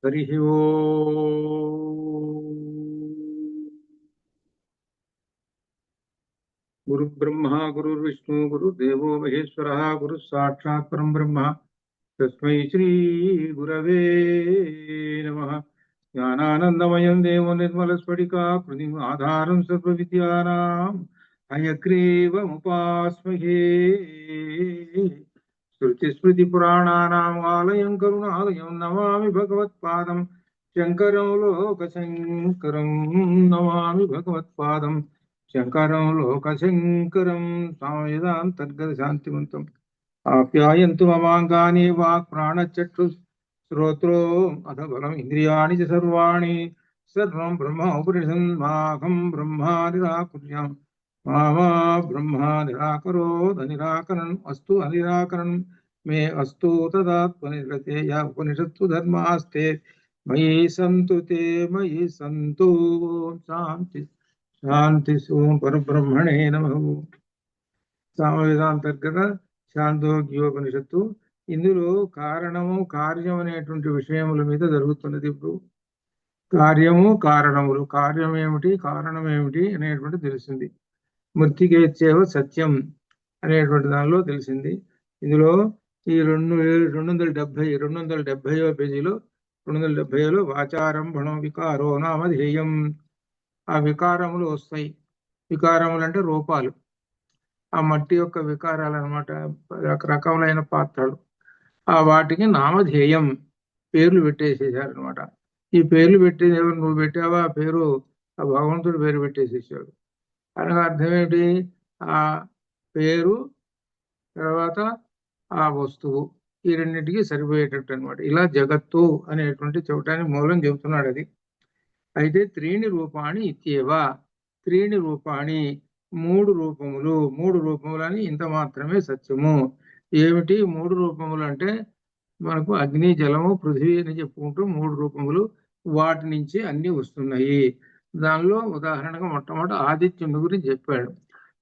हरिः ओम्। गुरुब्रह्मा गुरुर्विष्णु गुरुदेवो महेश्वरः गुरुः साक्षात् परं ब्रह्म तस्मै श्रीगुरवे नमः। ज्ञानानन्दमयं देवं निर्मलस्फटिकाकृतिम् आधारं सर्वविद्यानां हयग्रीवमुपास्महे। श्रुतिस्मृतिपुराणानाम् आलयं करुणालयं नमामि भगवत्पादं शङ्करं लोकशङ्करं नमामि भगवत्पादं शङ्करं लोकशङ्करं सामवेदान्तर्गतशान्तिमन्तम् आप्यायन्तु ममाङ्गानि वाक्प्राणचक्षुश्रोत्रो अथ बलम् इन्द्रियाणि च सर्वाणि सर्वं ब्रह्म उपनिषन्माहं ब्रह्मा निराकुर्याम् मा ब्रह्मा निराकरोत् निराकरणम् अस्तु अनिराकरणम् मे अस्तु तदात्मनिरते या उपनिषत्सु धर्मास्ते मयि सन्तु ते मयि सन्तु। शान्ति शान्ति ओं परब्रह्मणे नमः। సామవేదాంతర్గత శాంతోగ్యోపనిషత్తు. ఇందులో కారణము కార్యం అనేటువంటి విషయముల మీద జరుగుతున్నది. ఇప్పుడు కార్యము కారణములు, కార్యం ఏమిటి కారణం ఏమిటి అనేటువంటి తెలిసింది. మృతికేచ్చేవ సత్యం అనేటువంటి దానిలో తెలిసింది. ఇందులో ఈ 270వ పేజీలో 270లో వాచారంభణం వికారో నామధేయం. ఆ వికారములు వస్తాయి. వికారములు అంటే రూపాలు, ఆ మట్టి యొక్క వికారాలు అనమాట, రకరకములైన పాత్రలు. ఆ వాటికి నామధేయం, పేర్లు పెట్టేసేసారనమాట. ఈ పేర్లు పెట్టేది ఎవరు? నువ్వు పెట్టావా ఆ పేరు? ఆ భగవంతుడు పేరు పెట్టేసేసాడు. అనగా అర్థం ఏమిటి? ఆ పేరు తర్వాత ఆ వస్తువు, ఈ రెండింటికి సరిపోయేటట్టు అనమాట. ఇలా జగత్తు అనేటువంటి చెప్పడానికి మూలం చెబుతున్నాడు అది. అయితే త్రీణి రూపాణి ఇత్యేవా, త్రీణి రూపాణి, మూడు రూపములు, మూడు రూపములని ఇంత మాత్రమే సత్యము. ఏమిటి మూడు రూపములు అంటే? మనకు అగ్ని జలము పృథ్వీ అని చెప్పుకుంటూ మూడు రూపములు, వాటి నుంచి అన్ని వస్తున్నాయి. దానిలో ఉదాహరణగా మొట్టమొదటి ఆదిత్యుని గురించి చెప్పాడు.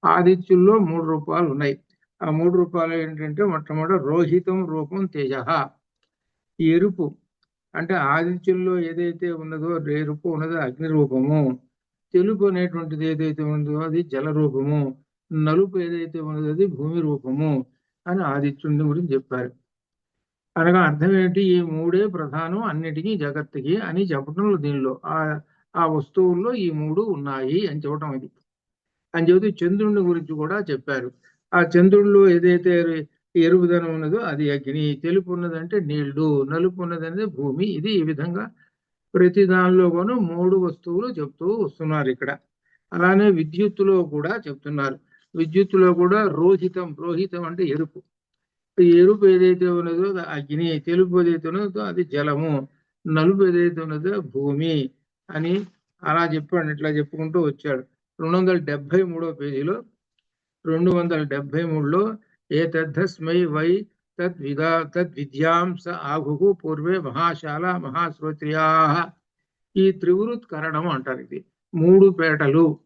ఆదిత్యుల్లో మూడు రూపాలు ఉన్నాయి. ఆ మూడు రూపాలు ఏంటంటే మొట్టమొదటి రోహితం రూపం తేజ, ఎరుపు. అంటే ఆదిత్యుల్లో ఏదైతే ఉన్నదో ఎరుపు ఉన్నదో అగ్ని రూపము, తెలుపు అనేటువంటిది ఏదైతే ఉన్నదో అది జల రూపము, నలుపు ఏదైతే ఉన్నదో అది భూమి రూపము అని ఆదిత్యుని గురించి చెప్పారు. అనగా అర్థం ఏంటి? ఈ మూడే ప్రధానం అన్నిటికీ జగత్తుకి అని చెప్పడం దీనిలో. ఆ వస్తువుల్లో ఈ మూడు ఉన్నాయి అని చెప్పడం ఇది. అని చెబుతూ చంద్రుని గురించి కూడా చెప్పారు. ఆ చంద్రుడిలో ఏదైతే ఎరుపుదనం ఉన్నదో అది అగ్ని, తెలుపు ఉన్నదంటే నీళ్లు, నలుపు ఉన్నదనేది భూమి. ఇది ఈ విధంగా ప్రతి దానిలో కూడా మూడు వస్తువులు చెప్తూ వస్తున్నారు ఇక్కడ. అలానే విద్యుత్తులో కూడా చెప్తున్నారు. విద్యుత్తులో కూడా రోహితం, రోహితం అంటే ఎరుపు. ఎరుపు ఏదైతే ఉన్నదో అగ్ని, తెలుపు ఏదైతే ఉన్నదో అది జలము, నలుపు ఏదైతే ఉన్నదో భూమి అని అలా చెప్పాడు. ఇట్లా చెప్పుకుంటూ వచ్చాడు. 273వ పేజీలో 273లో ఏ తద్ధస్మై వై తద్విద్యాం స ఆహు పూర్వే మహాశాల మహాశ్రోత్రియా. ఈ త్రివృత్కరణం అంటారు. ఇది మూడు పేటలు.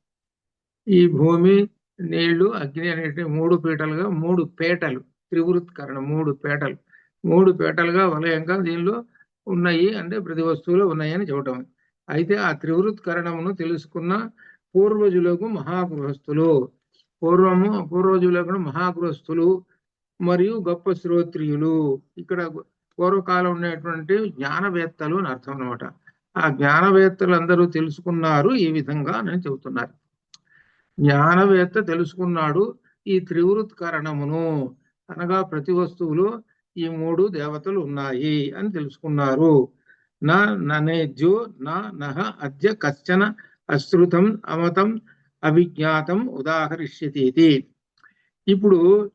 ఈ భూమి, నీళ్లు, అగ్ని అనేటి మూడు పీటలుగా, మూడు పేటలు, త్రివృత్కరణం మూడు పేటలు, మూడు పేటలుగా వలయంగా దీనిలో ఉన్నాయి. అంటే ప్రతి వస్తువులో ఉన్నాయని చెప్పటం. అయితే ఆ త్రివృత్కరణమును తెలుసుకున్న పూర్వజులకు మహాగృహస్థులు, పూర్వజులకు మహాగృహస్థులు మరియు గొప్ప శ్రోత్రియులు. ఇక్కడ పూర్వకాలం ఉండేటువంటి జ్ఞానవేత్తలు అని అర్థం అనమాట. ఆ జ్ఞానవేత్తలు అందరూ తెలుసుకున్నారు ఈ విధంగా అని చెబుతున్నారు. జ్ఞానవేత్త తెలుసుకున్నాడు ఈ త్రివృత్కరణమును, అనగా ప్రతి వస్తువులో ఈ మూడు దేవతలు ఉన్నాయి అని తెలుసుకున్నారు. నేజ్యో నహ అద్య కశ్చన అశ్రుతం అమతం అవిజ్ఞాతం ఉదాహరిష్యతి. ఇప్పుడు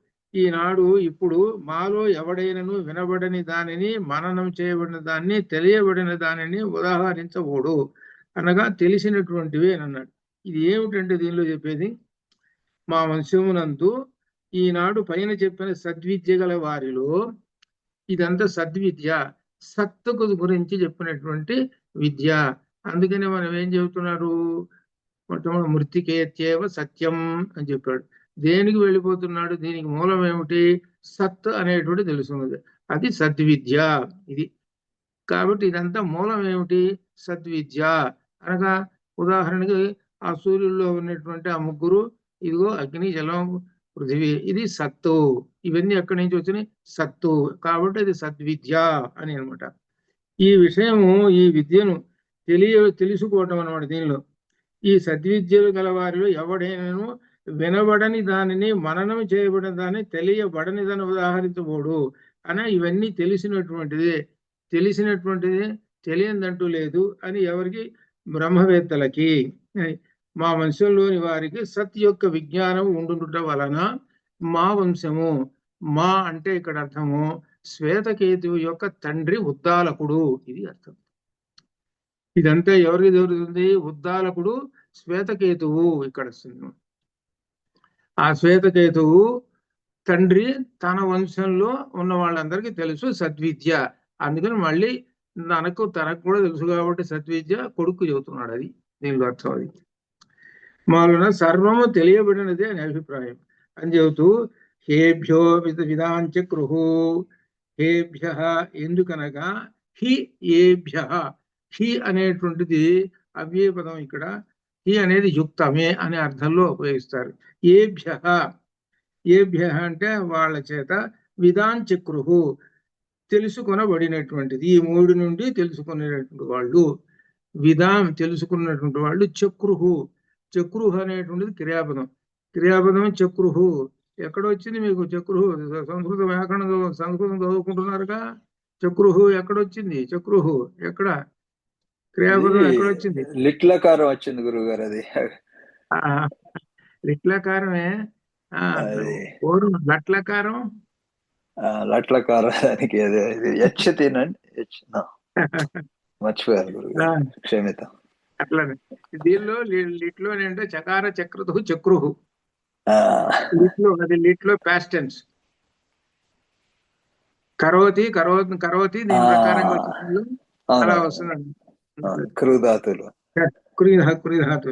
ఇప్పుడు మాలో ఎవడైనను వినబడని దానిని, మననం చేయబడిన దాన్ని, తెలియబడిన దానిని ఉదాహరించబోడు, అనగా తెలిసినటువంటివి అని అన్నాడు. ఇది ఏమిటంటే దీనిలో చెప్పేది, మా వంశమునందు ఈనాడు పైన చెప్పిన సద్విద్య గల వారిలో ఇదంతా సద్విద్య, సత్తుకు గురించి చెప్పినటువంటి విద్య. అందుకనే మనం ఏం చెబుతున్నారు? మొట్టమొదటి మృతికేత్యేవ సత్యం అని చెప్పాడు. దేనికి వెళ్ళిపోతున్నాడు, దీనికి మూలం ఏమిటి, సత్ అనేటువంటి తెలుసున్నది, అది సద్విద్య. ఇది కాబట్టి ఇదంతా మూలం ఏమిటి, సద్విద్య అనగా ఉదాహరణకి ఆ సూర్యుల్లో ఉన్నటువంటి ఆ ముగ్గురు, ఇదిగో అగ్ని జలం పృథివీ, ఇది సత్తు. ఇవన్నీ ఎక్కడి నుంచి వచ్చినాయి, సత్తు. కాబట్టి అది సద్విద్య అని అనమాట. ఈ విషయము, ఈ విద్యను తెలుసుకోవటం అనమాట. దీనిలో ఈ సద్విద్యలు గల వారిలో ఎవడైనాను వినబడని దానిని, మననం చేయబడిన దాన్ని తెలియబడని దాన్ని ఉదాహరించబోడు అని, ఇవన్నీ తెలిసినటువంటిది తెలియదంటూ లేదు అని ఎవరికి, బ్రహ్మవేత్తలకి, మా వంశంలోని వారికి సత్ యొక్క విజ్ఞానం ఉండుట వలన మా వంశము, మా అంటే ఇక్కడ అర్థము శ్వేతకేతువు యొక్క తండ్రి ఉద్దాలకుడు, ఇది అర్థం. ఇదంతా ఎవరికి జరుగుతుంది, ఉద్దాలకుడు శ్వేతకేతువు ఇక్కడ వస్తుంది. ఆ శ్వేతకేతువు తండ్రి తన వంశంలో ఉన్న వాళ్ళందరికీ తెలుసు సద్విద్య. అందుకని మళ్ళీ తనకు కూడా తెలుసు కాబట్టి సద్విద్య కొడుకు చెబుతున్నాడు. అది దీనిలో అర్థం. అది మాలున సర్వము తెలియబడినది అని అభిప్రాయం అని చెబుతూ, హేభ్యో విదాంచక్రుహు, హేభ్య ఎందుకనగా హి ఏభ్య, హి అనేటువంటిది అవ్యయ పదం. ఇక్కడ హి అనేది యుక్తమే అనే అర్థంలో ఉపయోగిస్తారు. ఏభ్య అంటే వాళ్ళ చేత విదాంచక్రుహు తెలుసుకొనబడినటువంటిది. ఈ మూడు నుండి తెలుసుకునేటువంటి వాళ్ళు, విధాం తెలుసుకున్నటువంటి వాళ్ళు. చక్రుహు అనేటువంటిది క్రియాపదం. చక్రుహు ఎక్కడొచ్చింది మీకు? చక్రుహు సంస్కృత వ్యాకరణం, సంస్కృతం చదువుకుంటున్నారుగా. చక్రుహు ఎక్కడొచ్చింది? చక్రుహు ఎక్కడ క్రియాపదం ఎక్కడొచ్చింది? లిట్లకారం వచ్చింది గురువు గారు. అది లిట్లకారమే. లట్లకారం, లట్లకారానికి హెచ్ తినండి, మర్చిపోయారు గురువు గారు, క్షమితం. అట్లానే దీనిలో లిట్లో అంటే చకార చక్రుతు చక్రుహు, లిట్లో పాస్ట్ టెన్స్. కరోతి దీని ప్రకారంగా అలా వస్తుందండి. కృధాతులు కృధాతు.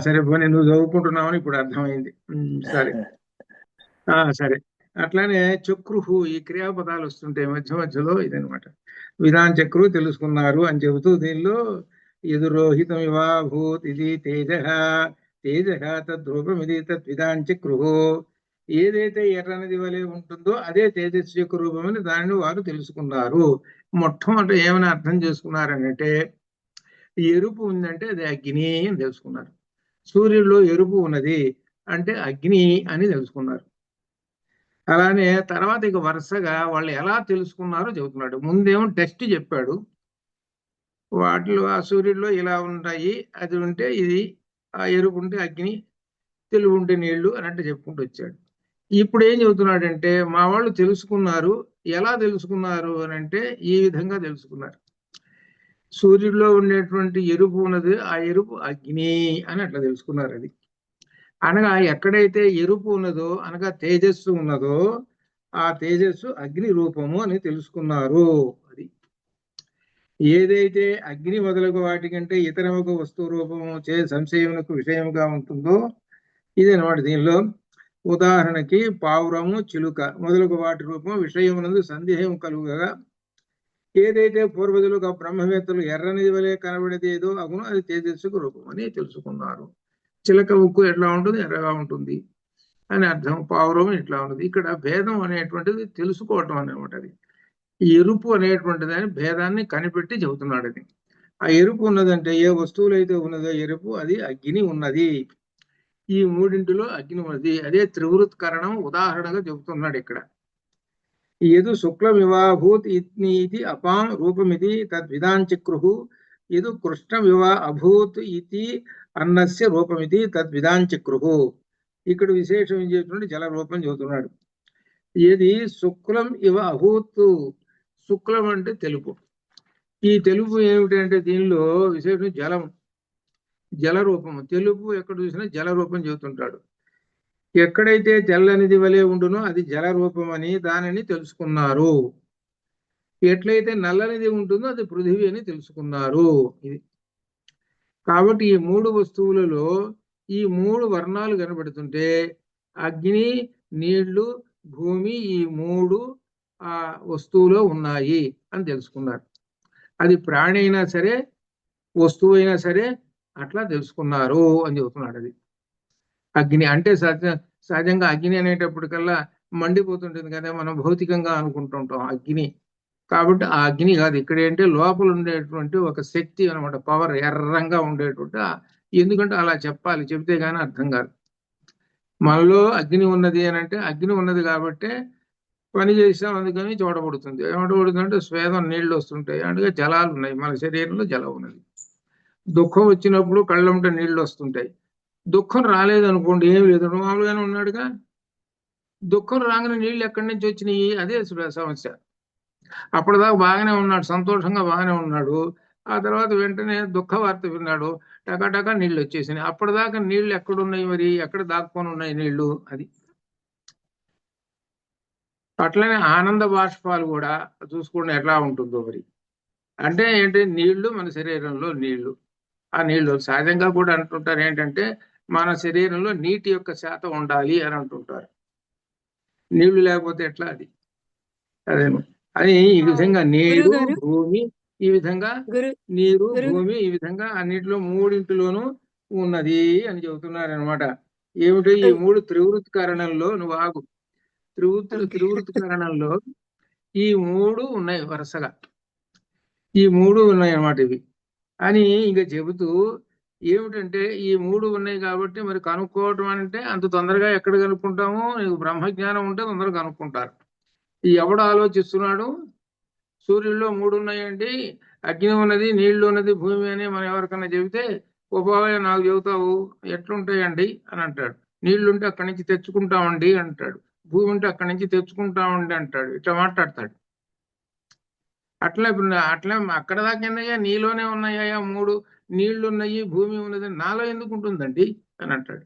సరే పోనీ, నువ్వు చదువుకుంటున్నావని ఇప్పుడు అర్థమైంది. సరే సరే. అట్లానే చక్రుహు ఈ క్రియాపదాలు వస్తుంటాయి మధ్యలో. ఇదనమాట విధాన చక్రు తెలుసుకున్నారు అని చెబుతూ, దీనిలో యదురోహితం ఇవాభూత్ ఇది తేజ తద్రూపమిది తద్విధాన చక్రుహు. ఏదైతే ఎర్రనది వలె ఉంటుందో అదే తేజస్సు యొక్క రూపమని దానిని వారు తెలుసుకున్నారు. మొట్టమొదట ఏమైనా అర్థం చేసుకున్నారనంటే, ఎరుపు ఉందంటే అది అగ్ని అని తెలుసుకున్నారు. సూర్యుడిలో ఎరుపు ఉన్నది అంటే అగ్ని అని తెలుసుకున్నారు. అలానే తర్వాత ఇక వరుసగా వాళ్ళు ఎలా తెలుసుకున్నారో చెబుతున్నాడు. ముందేమో టెస్ట్ చెప్పాడు, వాటిలో ఆ సూర్యుడిలో ఇలా ఉంటాయి, అది ఉంటే ఇది, ఆ ఎరుపు ఉంటే అగ్ని, తెలుగు ఉంటే నీళ్లు అన్నట్టు చెప్పుకుంటూ వచ్చాడు. ఇప్పుడు ఏం చెబుతున్నాడంటే, మా వాళ్ళు తెలుసుకున్నారు. ఎలా తెలుసుకున్నారు అని అంటే, ఈ విధంగా తెలుసుకున్నారు. సూర్యుడిలో ఉండేటువంటి ఎరుపు ఉన్నది, ఆ ఎరుపు అగ్ని అని అట్లా తెలుసుకున్నారు. అది అనగా ఎక్కడైతే ఎరుపు ఉన్నదో అనగా తేజస్సు ఉన్నదో ఆ తేజస్సు అగ్ని రూపము అని తెలుసుకున్నారు. అది ఏదైతే అగ్ని మొదలగు వాటికంటే ఇతర ఒక వస్తువు రూపము సంశయమునకు విషయముగా ఉంటుందో ఇది అనమాట. దీనిలో ఉదాహరణకి పావురము, చిలుక మొదలగు వాటి రూపం విషయమునందు సందేహం కలుగగా, ఏదైతే పూర్వజులుగా బ్రహ్మవేత్తలు ఎర్రనిది వలె కనబడేది ఏదో అగును అది తేజస్సుకు రూపం అని తెలుసుకున్నారు. చిలక ఉక్కు ఎట్లా ఉంటుంది, ఎర్రగా ఉంటుంది అని అర్థం. పావురం ఇట్లా ఉంటుంది. ఇక్కడ భేదం అనేటువంటిది తెలుసుకోవటం అనమాట. అది ఎరుపు అనేటువంటిది అని భేదాన్ని కనిపెట్టి చెబుతున్నాడు. అది ఆ ఎరుపు ఉన్నదంటే ఏ వస్తువులు అయితే ఉన్నదో ఎరుపు, అది అగ్ని ఉన్నది. ఈ మూడింటిలో అగ్ని ఉన్నది. అదే త్రివృత్కరణం ఉదాహరణగా చెబుతున్నాడు ఇక్కడ. యదు శుక్లమివాభూత్ ఇది అపాం రూపమిది తద్విదాంచక్రుహు, యదు కృష్ణమివా అభూత్ ఇది అన్నస్య రూపమిది తద్విదాంచక్రుహు. ఇక్కడ విశేషం ఏం చేస్తున్నాడు, జల రూపం చెబుతున్నాడు. ఏది శుక్లం ఇవ అభూత్, శుక్లం అంటే తెలుపు. ఈ తెలుపు ఏమిటంటే దీనిలో విశేషం జలం, జల రూపము. తెలుపు ఎక్కడ చూసినా జల రూపం చెబుతుంటాడు. ఎక్కడైతే తెల్లనిది వలె ఉండునో అది జల రూపం అని దానిని తెలుసుకున్నారు. ఎట్లయితే నల్లనిది ఉంటుందో అది పృథివీ అని తెలుసుకున్నారు. ఇది కాబట్టి ఈ మూడు వస్తువులలో ఈ 3 వర్ణాలు కనబడుతుంటే అగ్ని, నీళ్లు, భూమి ఈ 3 ఆ వస్తువులో ఉన్నాయి అని తెలుసుకున్నారు. అది ప్రాణి అయినా సరే వస్తువు అయినా సరే అట్లా తెలుసుకున్నారు అని చెబుతున్నాడు. అది అగ్ని అంటే సహజంగా అగ్ని అనేటప్పటికల్లా మండిపోతుంటుంది కదా, మనం భౌతికంగా అనుకుంటుంటాం అగ్ని. కాబట్టి ఆ అగ్ని కాదు, ఇక్కడ ఏంటంటే లోపల ఉండేటువంటి ఒక శక్తి అనమాట, పవర్, ఎర్రంగా ఉండేటువంటి ఎందుకంటే అలా చెప్పాలి, చెబితే గానీ అర్థం కాదు. మనలో అగ్ని ఉన్నది అని అంటే అగ్ని ఉన్నది కాబట్టి పని చేసాం, అందుకని చూడబడుతుంది. ఏమడబడుతుందంటే స్వేదం, నీళ్లు వస్తుంటాయి, అందుకే జలాలు ఉన్నాయి, మన శరీరంలో జలం ఉన్నది. దుఃఖం వచ్చినప్పుడు కళ్ళంట నీళ్లు వస్తుంటాయి. దుఃఖం రాలేదనుకోండి, ఏమి లేదు, మామూలుగానే ఉన్నాడుగా. దుఃఖం రాగానే నీళ్లు ఎక్కడి నుంచి వచ్చినాయి, అదే సమస్య. అప్పటిదాకా బాగానే ఉన్నాడు, సంతోషంగా బాగానే ఉన్నాడు. ఆ తర్వాత వెంటనే దుఃఖ వార్త విన్నాడు, టకాటకా నీళ్లు వచ్చేసినాయి. అప్పటిదాకా నీళ్లు ఎక్కడున్నాయి, మరి ఎక్కడ దాక్కొని ఉన్నాయి నీళ్లు? అది అట్లనే ఆనంద బాష్పాలు కూడా చూసుకోండి ఎట్లా ఉంటుందో మరి. అంటే ఏంటి, నీళ్లు మన శరీరంలో నీళ్లు. ఆ నీళ్లు సహజంగా కూడా అంటుంటారు ఏంటంటే మన శరీరంలో నీటి యొక్క శాతం ఉండాలి అని అంటుంటారు. నీళ్లు లేకపోతే ఎట్లా? అది అదేమో అది ఈ విధంగా నీరు, భూమి, ఈ విధంగా నీరు, భూమి ఈ విధంగా అన్నిటిలో మూడింటిలోనూ ఉన్నది అని చెబుతున్నారు అనమాట. ఏమిటి ఈ 3 త్రివృత్తి కారణంలో, నువ్వు ఆగు, త్రివృత్తి కారణంలో ఈ 3 ఉన్నాయి వరుసగా, ఈ 3 ఉన్నాయి అన్నమాట ఇవి అని ఇంకా చెబుతూ ఏమిటంటే ఈ 3 ఉన్నాయి కాబట్టి మరి కనుక్కోవటం అంటే అంత తొందరగా ఎక్కడ కనుక్కుంటాము? నీకు బ్రహ్మజ్ఞానం ఉంటే తొందరగా కనుక్కుంటారు. ఈ ఎవడు ఆలోచిస్తున్నాడు? సూర్యుల్లో 3 ఉన్నాయండి, అగ్ని ఉన్నది, నీళ్లు ఉన్నది, భూమి అని మనం ఎవరికన్నా చెబితే ఉపాయ నాకు చెబుతావు, ఎట్లుంటాయండి అని అంటాడు. నీళ్లుంటే అక్కడి నుంచి తెచ్చుకుంటామండి అంటాడు, భూమి ఉంటే అక్కడి నుంచి తెచ్చుకుంటామండి అంటాడు, ఇట్లా మాట్లాడతాడు. అట్లా ఇప్పుడు అట్లా అక్కడ దాకా ఉన్నాయా, నీలోనే ఉన్నాయా 3, నీళ్లు ఉన్నాయి, భూమి ఉన్నది, నాలో ఎందుకు ఉంటుందండి అని అంటాడు.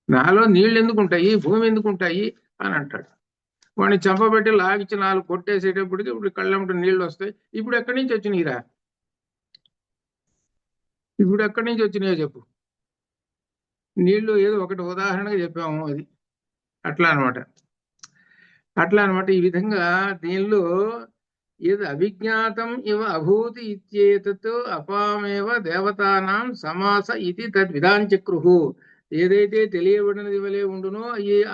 నాలో నీళ్లు ఎందుకు ఉంటాయి, భూమి ఎందుకు ఉంటాయి అని అంటాడు. వాడిని చంపబెట్టి లాగిచ్చి 4 కొట్టేసేటప్పటికి ఇప్పుడు కళ్ళమ్మట నీళ్లు వస్తాయి. ఇప్పుడు ఎక్కడి నుంచి వచ్చినాయిరా? ఇప్పుడు ఎక్కడి నుంచి వచ్చినాయో చెప్పు. నీళ్లు ఏదో ఒకటి ఉదాహరణగా చెప్పాము, అది అట్లా అనమాట. ఈ విధంగా దీనిలో ఏది అవిజ్ఞాతం ఇవ అభూతి ఇత్యేతత్ అపామేవ దేవతానాం సమాస ఇది తద్విధాంచక్రుహు. ఏదైతే తెలియబడినది వలె ఉండునో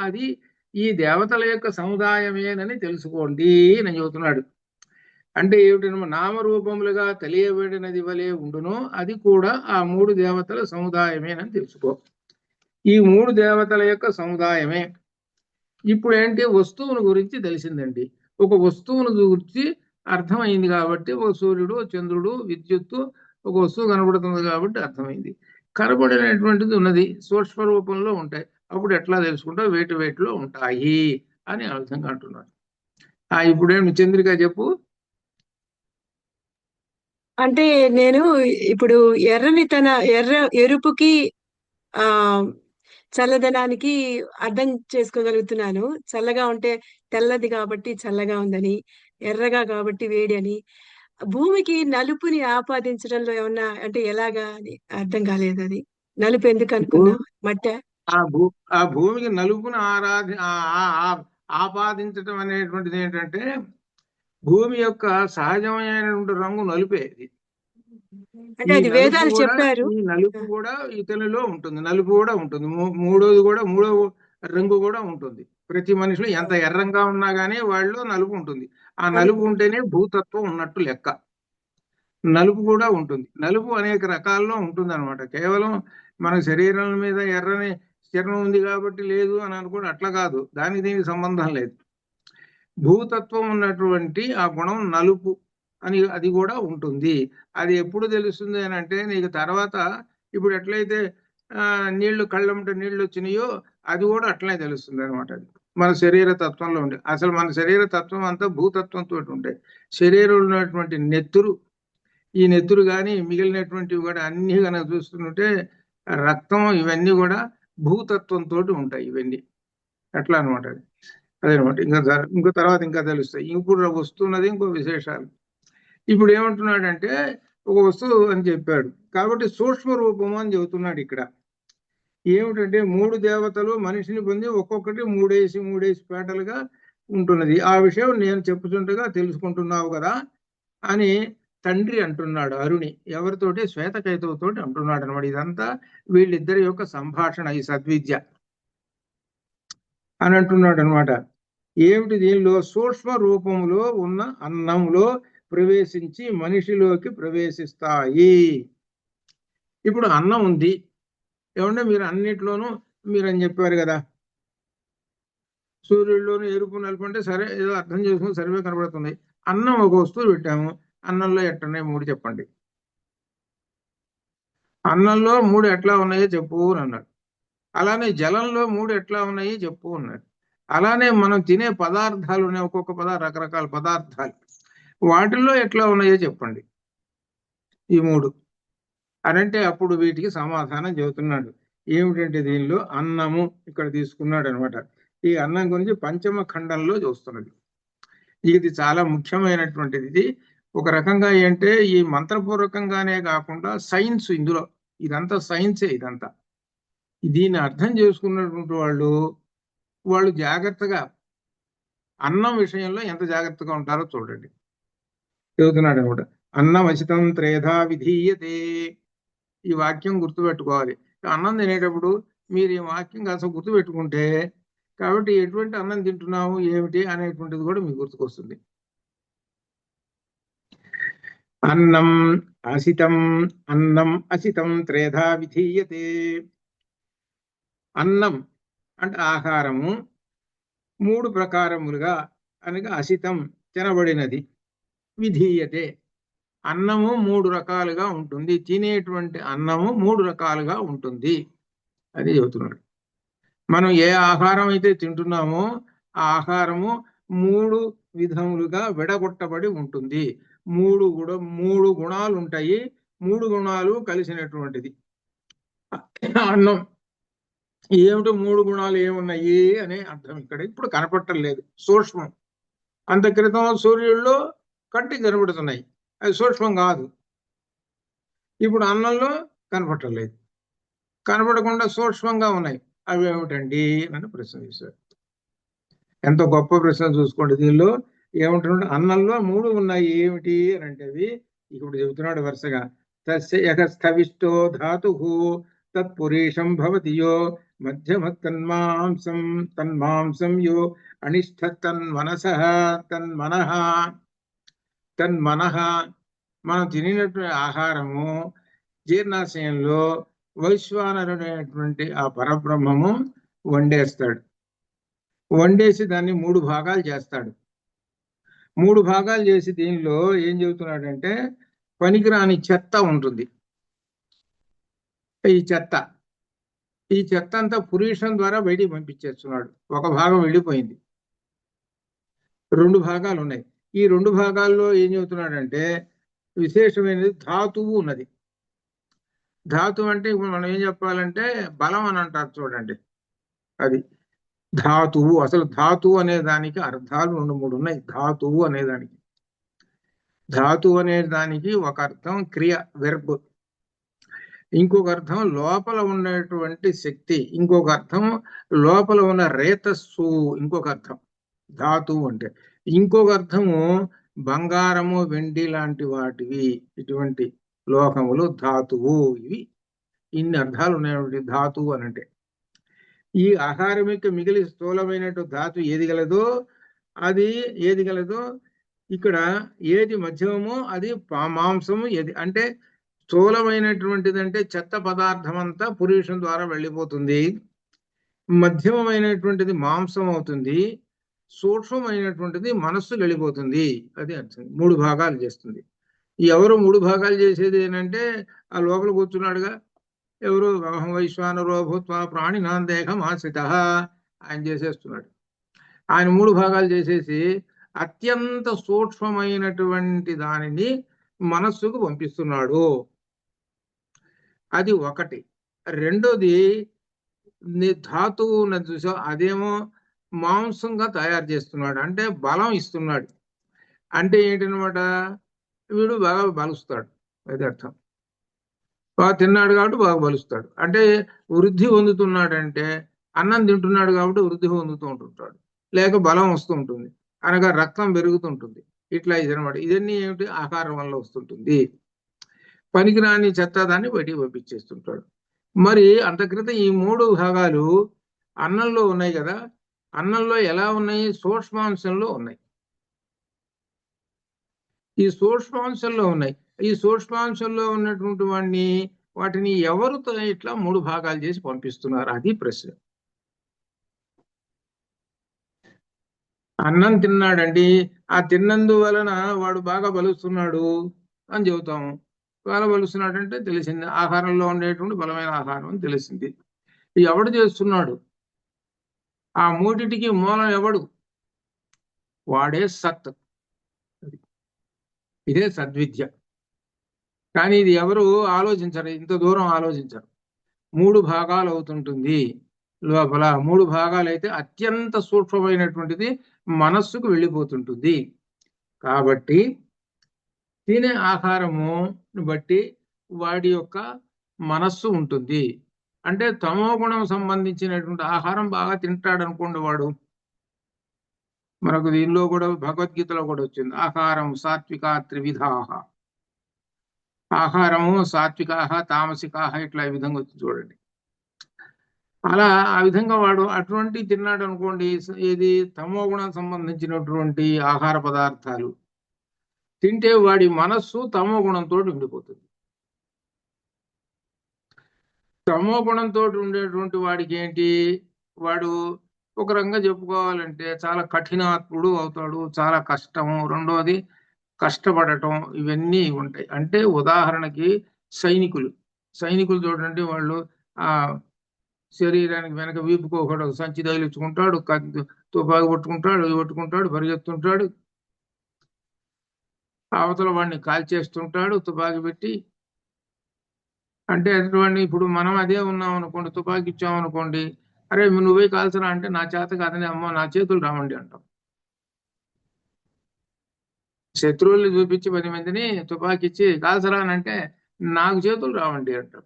అది ఈ దేవతల యొక్క సముదాయమేనని తెలుసుకోండి అని చెబుతున్నాడు. అంటే ఏమిటనమా, నామరూపములుగా తెలియబడినది వలె ఉండునో అది కూడా ఆ 3 దేవతల సముదాయమేనని తెలుసుకో. ఈ 3 దేవతల యొక్క సముదాయమే. ఇప్పుడు ఏంటి, వస్తువును గురించి తెలిసిందండి. ఒక వస్తువును గురించి అర్థమైంది కాబట్టి, ఒక సూర్యుడు, చంద్రుడు, విద్యుత్తు, ఒక వస్తువు కనబడుతుంది కాబట్టి అర్థమైంది. కనబడినటువంటిది ఉన్నది, సూక్ష్మ రూపంలో ఉంటాయి. అప్పుడు ఎట్లా తెలుసుకుంటా? వేటిలో ఉంటాయి అని ఆ విధంగా అంటున్నారు. ఇప్పుడేమి చంద్రిక చెప్పు. అంటే నేను ఇప్పుడు ఎరుపుకి ఆ చల్లదనానికి అర్థం చేసుకోగలుగుతున్నాను. చల్లగా ఉంటే తెల్లది కాబట్టి చల్లగా ఉందని, ఎర్రగా కాబట్టి వేడి అని. భూమికి నలుపుని ఆపాదించడంలో ఏమన్నా అంటే ఎలాగా అని అర్థం కాలేదు. అది నలుపు ఎందుకు అనుకున్నా? మట్ట ఆ భూమికి నలుపును ఆపాదించడం అనేటువంటిది ఏంటంటే భూమి యొక్క సహజమైనటువంటి రంగు నలుపే. అంటే అది వేదాలు చెప్పారు. ఈ నలుపు కూడా ఇతనిలో ఉంటుంది, నలుపు కూడా ఉంటుంది, మూడో రంగు కూడా ఉంటుంది. ప్రతి మనిషిలో ఎంత ఎర్రంగా ఉన్నా గానీ వాళ్ళు నలుపు ఉంటుంది. ఆ నలుపు ఉంటేనే భూతత్వం ఉన్నట్టు లెక్క. నలుపు కూడా ఉంటుంది. నలుపు అనేక రకాల్లో ఉంటుంది అనమాట. కేవలం మన శరీరం మీద ఎర్రని చర్మం ఉంది కాబట్టి లేదు అని అనుకోండి, అట్లా కాదు, దానికి దీనికి సంబంధం లేదు. భూతత్వం ఉన్నటువంటి ఆ గుణం నలుపు అని అది కూడా ఉంటుంది. అది ఎప్పుడు తెలుస్తుంది అని అంటే నీకు తర్వాత ఇప్పుడు ఎట్లయితే నీళ్లు కళ్ళంటే నీళ్లు వచ్చినాయో అది కూడా అట్లనే తెలుస్తుంది అనమాట. అది మన శరీర తత్వంలో ఉండే, అసలు మన శరీర తత్వం అంతా భూతత్వంతో ఉంటాయి. శరీరంలో ఉన్నటువంటి నెత్తురు, ఈ నెత్తురు కానీ మిగిలినటువంటివి కూడా అన్ని కనుక చూస్తుంటే రక్తం ఇవన్నీ కూడా భూతత్వంతో ఉంటాయి ఇవన్నీ. అట్లా అనమాట. అదనమాట. ఇంకో తర్వాత ఇంకా తెలుస్తాయి. ఇప్పుడు వస్తున్నది ఇంకో విశేషాలు. ఇప్పుడు ఏమంటున్నాడంటే ఒక వస్తువు అని చెప్పాడు కాబట్టి సూక్ష్మ రూపము అని చెబుతున్నాడు ఇక్కడ. ఏమిటంటే 3 దేవతలు మనిషిని పొంది ఒక్కొక్కటి మూడేసి పేటలుగా ఉంటున్నది. ఆ విషయం నేను చెప్పుతుండగా తెలుసుకుంటున్నావు కదా అని తండ్రి అంటున్నాడు అరుణి. ఎవరితోటి? శ్వేతకేతువుతోటి అంటున్నాడు అనమాట. ఇదంతా వీళ్ళిద్దరి యొక్క సంభాషణ, ఈ సద్విద్య అని అంటున్నాడు అనమాట. ఏమిటి? దీనిలో సూక్ష్మ రూపంలో ఉన్న అన్నంలో ప్రవేశించి మనిషిలోకి ప్రవేశిస్తాయి. ఇప్పుడు అన్నం ఉంది ఏమంటే, మీరు అన్నిట్లోనూ మీరని చెప్పారు కదా, సూర్యుడిలోనూ ఎరుపు నలుపు అంటే సరే, ఏదో అర్థం చేసుకుని సరివే కనబడుతుంది. అన్నం ఒక వస్తువు పెట్టాము, అన్నంలో ఎట్టున్నాయి 3 చెప్పండి. అన్నంలో 3 ఎట్లా ఉన్నాయో చెప్పు అని అన్నాడు. అలానే జలంలో 3 ఎట్లా ఉన్నాయి చెప్పు అన్నాడు. అలానే మనం తినే పదార్థాలు ఉన్నాయి, ఒక్కొక్క రకరకాల పదార్థాలు, వాటిల్లో ఎట్లా ఉన్నాయో చెప్పండి ఈ 3 అనంటే అప్పుడు వీటికి సమాధానం చెబుతున్నాడు. ఏమిటంటే దీనిలో అన్నము ఇక్కడ తీసుకున్నాడు అనమాట. ఈ అన్నం గురించి పంచమ ఖండంలో చూస్తున్నది. ఇది చాలా ముఖ్యమైనటువంటిది. ఇది ఒక రకంగా ఏంటంటే ఈ మంత్రపూర్వకంగానే కాకుండా సైన్స్ ఇందులో, ఇదంతా సైన్సే. ఇదంతా దీన్ని అర్థం చేసుకున్నటువంటి వాళ్ళు జాగ్రత్తగా అన్నం విషయంలో ఎంత జాగ్రత్తగా ఉంటారో చూడండి. చెబుతున్నాడు అనమాట. అన్నమసితం త్రేధా విధీయతే. ఈ వాక్యం గుర్తుపెట్టుకోవాలి. అన్నం తినేటప్పుడు మీరు ఈ వాక్యం కాస్త గుర్తుపెట్టుకుంటే, కాబట్టి ఎటువంటి అన్నం తింటున్నాము ఏమిటి అనేటువంటిది కూడా మీకు గుర్తుకొస్తుంది. అన్నం అసితం త్రేధా విధీయతే. అన్నం అంటే ఆహారము 3 ప్రకారములుగా అనగా అసితం తినబడినది, విధీయతే అన్నము 3 రకాలుగా ఉంటుంది. తినేటువంటి అన్నము 3 రకాలుగా ఉంటుంది అది చెబుతున్నాడు. మనం ఏ ఆహారం అయితే తింటున్నామో ఆ ఆహారము 3 విధములుగా విడగొట్టబడి ఉంటుంది. 3 గుణాలు ఉంటాయి. 3 గుణాలు కలిసినటువంటిది అన్నం. ఏమిటి 3 గుణాలు ఏమున్నాయి అనే అర్థం ఇక్కడ ఇప్పుడు కనపడటం లేదు, సూక్ష్మం. అంత క్రితం సూర్యుల్లో కంటికి కనబడుతున్నాయి, అది సూక్ష్మం కాదు. ఇప్పుడు అన్నంలో కనపడలేదు, కనపడకుండా సూక్ష్మంగా ఉన్నాయి. అవి ఏమిటండి అని ప్రశ్న చేశారు. ఎంతో గొప్ప ప్రశ్న చూసుకోండి. దీనిలో ఏమంటున్నాడు? అన్నంలో 3 ఉన్నాయి ఏమిటి అని అంటే అవి ఇప్పుడు చెబుతున్నాడు వరుసగా. తస్య స్థవిష్టో ధాతు తత్పురీషం భవతి యో మధ్యమత్తన్మాంసం యో అనిష్ట తన్మనసః తన్మనః. మనం తినేటువంటి ఆహారము జీర్ణాశయంలో వైశ్వానరుడైనటువంటి ఆ పరబ్రహ్మము వండేస్తాడు. వండేసి దాన్ని 3 భాగాలు చేస్తాడు. 3 భాగాలు చేసి దీనిలో ఏం చెబుతున్నాడంటే, పనికిరాని చెత్త ఉంటుంది. ఈ చెత్త అంతా పురీషం ద్వారా బయటికి పంపించేస్తున్నాడు. ఒక భాగం వెళ్ళిపోయింది, 2 భాగాలు ఉన్నాయి. ఈ 2 భాగాల్లో ఏం చెబుతున్నాడంటే, విశేషమైనది ధాతువు ఉన్నది. ధాతువు అంటే ఇప్పుడు మనం ఏం చెప్పాలంటే బలం అని అంటారు చూడండి, అది ధాతువు. అసలు ధాతువు అనే దానికి అర్థాలు 2-3 ఉన్నాయి. ధాతువు అనే దానికి ఒక అర్థం క్రియ, వెర్బ్. ఇంకొక అర్థం లోపల ఉన్నటువంటి శక్తి. ఇంకొక అర్థం లోపల ఉన్న రేతస్సు. ఇంకొక అర్థం ధాతువు అంటే. ఇంకొక అర్థము బంగారము, వెండి లాంటి వాటివి, ఇటువంటి లోహములు ధాతువు. ఇవి ఇన్ని అర్థాలు ఉన్నాయి ధాతువు అని అంటే. ఈ ఆహారం యొక్క మిగిలి స్థూలమైనటు ధాతు ఏది గలదో ఇక్కడ ఏది మధ్యమో అది మాంసము. ఏది అంటే స్థూలమైనటువంటిది అంటే చెత్త పదార్థం అంతా పురుషం ద్వారా వెళ్ళిపోతుంది. మధ్యమైనటువంటిది మాంసం అవుతుంది. సూక్ష్మమైనటువంటిది మనస్సు వెళ్ళిపోతుంది. అది అర్థం. 3 భాగాలు చేస్తుంది. ఎవరు 3 భాగాలు చేసేది ఏంటంటే ఆ లోపల కూర్చున్నాడుగా ఎవరు, వైశ్వానరో భూత్వా ప్రాణినాం దేహమాశ్రితః, ఆయన చేసేస్తున్నాడు. ఆయన 3 భాగాలు చేసేసి అత్యంత సూక్ష్మమైనటువంటి దానిని మనస్సుకు పంపిస్తున్నాడు. అది ఒకటి. రెండోది ధాతువు చూసా, అదేమో మాంసంగా తయారు చేస్తున్నాడు, అంటే బలం ఇస్తున్నాడు. అంటే ఏంటనమాట, వీడు బాగా బలుస్తాడు, అది అర్థం. బాగా తిన్నాడు కాబట్టి బాగా బలుస్తాడు. అంటే వృద్ధి పొందుతున్నాడంటే అన్నం తింటున్నాడు కాబట్టి వృద్ధి పొందుతూ ఉంటుంటాడు, లేక బలం వస్తూ ఉంటుంది, అనగా రక్తం పెరుగుతుంటుంది. ఇట్లా ఇదనమాట. ఇదన్నీ ఏమిటి? ఆహారం వల్ల వస్తుంటుంది. పనికిరాని చెత్త దాన్ని బయటికి పంపించేస్తుంటాడు. మరి అంతక్రితం ఈ 3 భాగాలు అన్నంలో ఉన్నాయి కదా. అన్నంలో ఎలా ఉన్నాయి? సూక్ష్మాంశంలో ఉన్నాయి. ఈ సూక్ష్మాంశంలో ఉన్నాయి. ఈ సూక్ష్మాంశంలో ఉన్నటువంటి వాటిని ఎవరు ఇట్లా 3 భాగాలు చేసి పంపిస్తున్నారు? అది ప్రశ్న. అన్నం తిన్నాడండి, ఆ తిన్నందువలన వాడు బాగా బలుస్తున్నాడు అని చెబుతాము. బాగా బలుస్తున్నాడు అంటే తెలిసింది ఆహారంలో ఉండేటువంటి బలమైన ఆహారం అని తెలిసింది. ఎవడు చేస్తున్నాడు? ఆ మూడిటికి మూలం ఎవడు? వాడే సత్. ఇదే సద్విద్య. కానీ ఇది ఎవరు ఆలోచించరు, ఇంత దూరం ఆలోచించరు. 3 భాగాలు అవుతుంటుంది లోపల. 3 భాగాలు అయితే అత్యంత సూక్ష్మమైనటువంటిది మనస్సుకు వెళ్ళిపోతుంటుంది. కాబట్టి తినే ఆహారము బట్టి వాడి యొక్క మనస్సు ఉంటుంది. అంటే తమో గుణం సంబంధించినటువంటి ఆహారం బాగా తింటాడు అనుకోండి వాడు. మనకు దీనిలో కూడా భగవద్గీతలో కూడా వచ్చింది, ఆహారం సాత్విక త్రివిధాహ. ఆహారము సాత్వికాహ తామసికాహ, ఇట్లా ఈ విధంగా వచ్చి చూడండి. అలా ఆ విధంగా వాడు అటువంటి తిన్నాడు అనుకోండి, ఇది తమో గుణం సంబంధించినటువంటి ఆహార పదార్థాలు తింటే వాడి మనస్సు తమో గుణంతో ఉండిపోతుంది. తమో గుణంతో ఉండేటువంటి వాడికి ఏంటి? వాడు ఒక రకంగా చెప్పుకోవాలంటే చాలా కఠినాత్ముడు అవుతాడు, చాలా కష్టము. రెండోది కష్టపడటం, ఇవన్నీ ఉంటాయి. అంటే ఉదాహరణకి సైనికులు చూడండి, వాళ్ళు ఆ శరీరానికి వెనక వీపుకు ఒకడు సంచి తగిలించుకుంటాడు, తుపాకి పట్టుకుంటాడు, పరిగెత్తుంటాడు, అవతల వాడిని కాల్చేస్తుంటాడు తుపాకి పెట్టి. అంటే అటువంటి ఇప్పుడు మనం అదే ఉన్నాం అనుకోండి, తుపాకి ఇచ్చామనుకోండి, అరే నువ్వే కాల్చరా అంటే నా చేత కాదని, అమ్మ నా చేతులు రావండి అంటాం. శత్రువుల్ని చూపించి 10 మందిని తుపాకి ఇచ్చి కాల్చరా అని అంటే నాకు చేతులు రావండి అంటాం.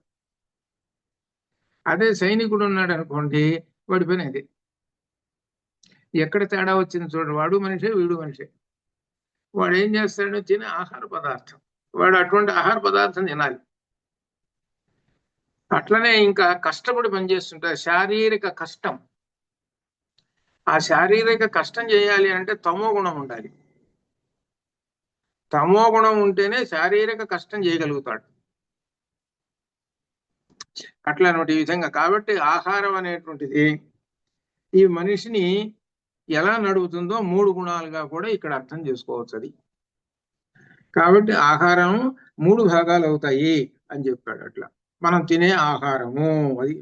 అదే సైనికుడు ఉన్నాడు అనుకోండి, వాడి పని అదే. ఎక్కడ తేడా వచ్చింది చూడండి, వాడు మనిషే వీడు మనిషే. వాడు ఏం చేస్తాడు? తినే ఆహార పదార్థం, వాడు అటువంటి ఆహార పదార్థం తినాలి. అట్లనే ఇంకా కష్టపడి పనిచేస్తుంటారు, శారీరక కష్టం. ఆ శారీరక కష్టం చేయాలి అంటే తమో గుణం ఉండాలి. తమో గుణం ఉంటేనే శారీరక కష్టం చేయగలుగుతాడు. అట్లా అనమాట ఈ విధంగా. కాబట్టి ఆహారం అనేటువంటిది ఈ మనిషిని ఎలా నడుపుతుందో 3 గుణాలుగా కూడా ఇక్కడ అర్థం చేసుకోవచ్చు. అది కాబట్టి ఆహారం 3 భాగాలు అవుతాయి అని చెప్పాడు. అట్లా మనం తినే ఆహారము అది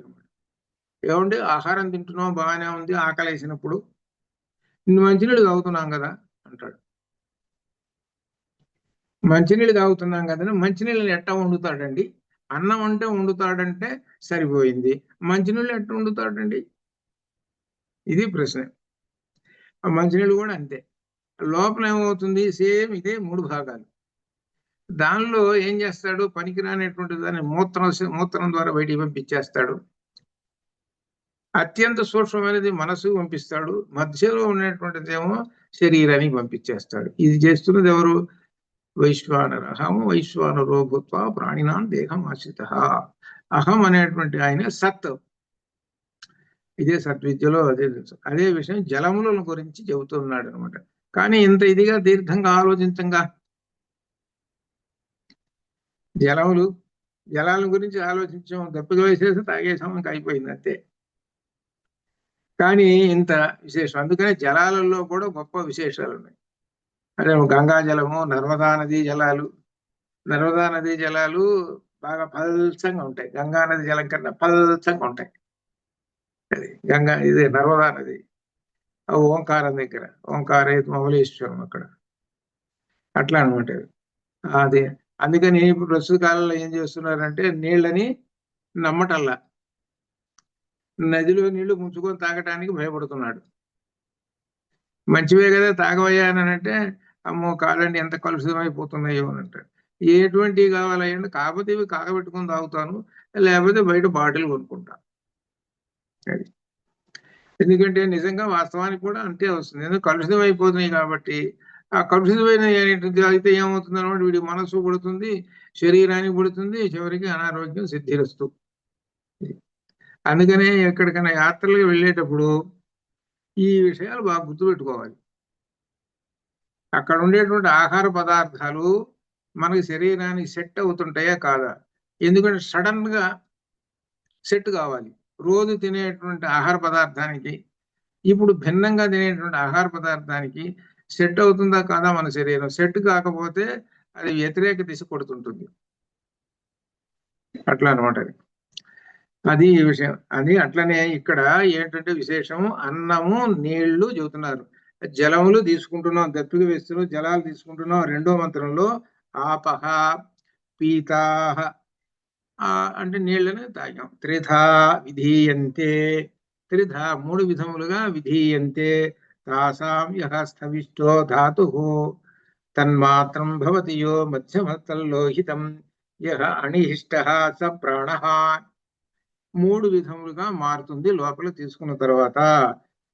ఏమండి, ఆహారం తింటున్నాం బాగానే ఉంది, ఆకలి వేసినప్పుడు మంచినీళ్ళు తాగుతున్నాం కదా అంటాడు. మంచినీళ్ళు తాగుతున్నాం కదని మంచినీళ్ళని ఎట్టా వండుతాడండి? అన్నం అంటే వండుతాడంటే సరిపోయింది, మంచినీళ్ళు ఎట్ట వండుతాడండి? ఇది ప్రశ్న. ఆ మంచినీళ్ళు కూడా అంతే. లోపల ఏమవుతుంది? సేమ్ ఇదే 3 భాగాలు. దానిలో ఏం చేస్తాడు? పనికిరానేటువంటి దాన్ని మూత్రం ద్వారా బయటికి పంపించేస్తాడు. అత్యంత సూక్ష్మమైనది మనసుకు పంపిస్తాడు, మధ్యలో ఉన్నటువంటిదేమో శరీరానికి పంపించేస్తాడు. ఇది చేస్తున్నది ఎవరు? వైశ్వానర. అహం వైశ్వానరో భూత్వా ప్రాణినాం దేహం ఆశ్రితః. అహం అనేటువంటి ఆయన సత్. ఇదే సద్విద్యలో అదే విషయం జలముల గురించి చెబుతున్నాడు అనమాట. కానీ ఇంత ఇదిగా దీర్ఘంగా ఆలోచించంగా, జలాల గురించి ఆలోచించాం, దప్పిక వేసేసి తాగేసాం, ఇంకా అయిపోయింది అంతే. కానీ ఇంత విశేషం. అందుకనే జలాలలో కూడా గొప్ప విశేషాలు ఉన్నాయి. అదే గంగా జలము, నర్మదా నది జలాలు బాగా పల్చంగా ఉంటాయి. గంగా నది జలం కన్నా పల్చంగా ఉంటాయి. ఇది నర్మదా నది ఓంకారం దగ్గర, ఓంకారే మమలేశ్వరం అక్కడ. అట్లా అనమాట. అది అందుకని ఇప్పుడు ప్రస్తుత కాలంలో ఏం చేస్తున్నారంటే నీళ్ళని నమ్మటల్లా, నదిలో నీళ్లు ముంచుకొని తాగటానికి భయపడుతున్నాడు. మంచివే కదా తాగవయ్యా అని అంటే, అమ్మో కాదండి ఎంత కలుషితమైపోతున్నాయో అని అంటాడు. ఎటువంటివి కావాలంటే కాకపోతే ఇవి కాగబెట్టుకొని తాగుతాను, లేకపోతే బయట బాటిల్ కొనుక్కుంటా. అది ఎందుకంటే నిజంగా వాస్తవానికి కూడా అంతే వస్తుంది, ఎందుకంటే కలుషితం అయిపోతున్నాయి కాబట్టి. ఆ కలుషితమైన అయితే ఏమవుతుంది అనమాట, వీడి మనస్సు పడుతుంది, శరీరానికి పడుతుంది, చివరికి అనారోగ్యం సిద్ధిరస్తు. అందుకనే ఎక్కడికైనా యాత్రలకు వెళ్ళేటప్పుడు ఈ విషయాలు బాగా గుర్తుపెట్టుకోవాలి. అక్కడ ఉండేటువంటి ఆహార పదార్థాలు మనకి శరీరానికి సెట్ అవుతుంటాయా కాదా, ఎందుకంటే సడన్ గా సెట్ కావాలి. రోజు తినేటువంటి ఆహార పదార్థానికి ఇప్పుడు భిన్నంగా తినేటువంటి ఆహార పదార్థానికి సెట్ అవుతుందా కాదా మన శరీరం. సెట్ కాకపోతే అది వ్యతిరేక దిశ కొడుతుంటుంది. అట్లా అనమాట. అది ఈ విషయం. అది అట్లనే ఇక్కడ ఏంటంటే విశేషం, అన్నము నీళ్లు చెబుతున్నారు. జలములు తీసుకుంటున్నాం, దప్పిక వేస్తున్నాం, జలాలు తీసుకుంటున్నాం. రెండో మంత్రంలో ఆపహ పీతాహ అంటే నీళ్లను తాగాం. త్రిధా విధీయంతే, త్రిధా మూడు విధములుగా విధీయంతే. తాసాం యః స్థవిష్టో ధాతు తన్మాత్రం భవతి యో మధ్యమతల్లోహితం యః అనిహిష్టః స ప్రాణః. మూడు విధములుగా మారుతుంది లోపల తీసుకున్న తర్వాత,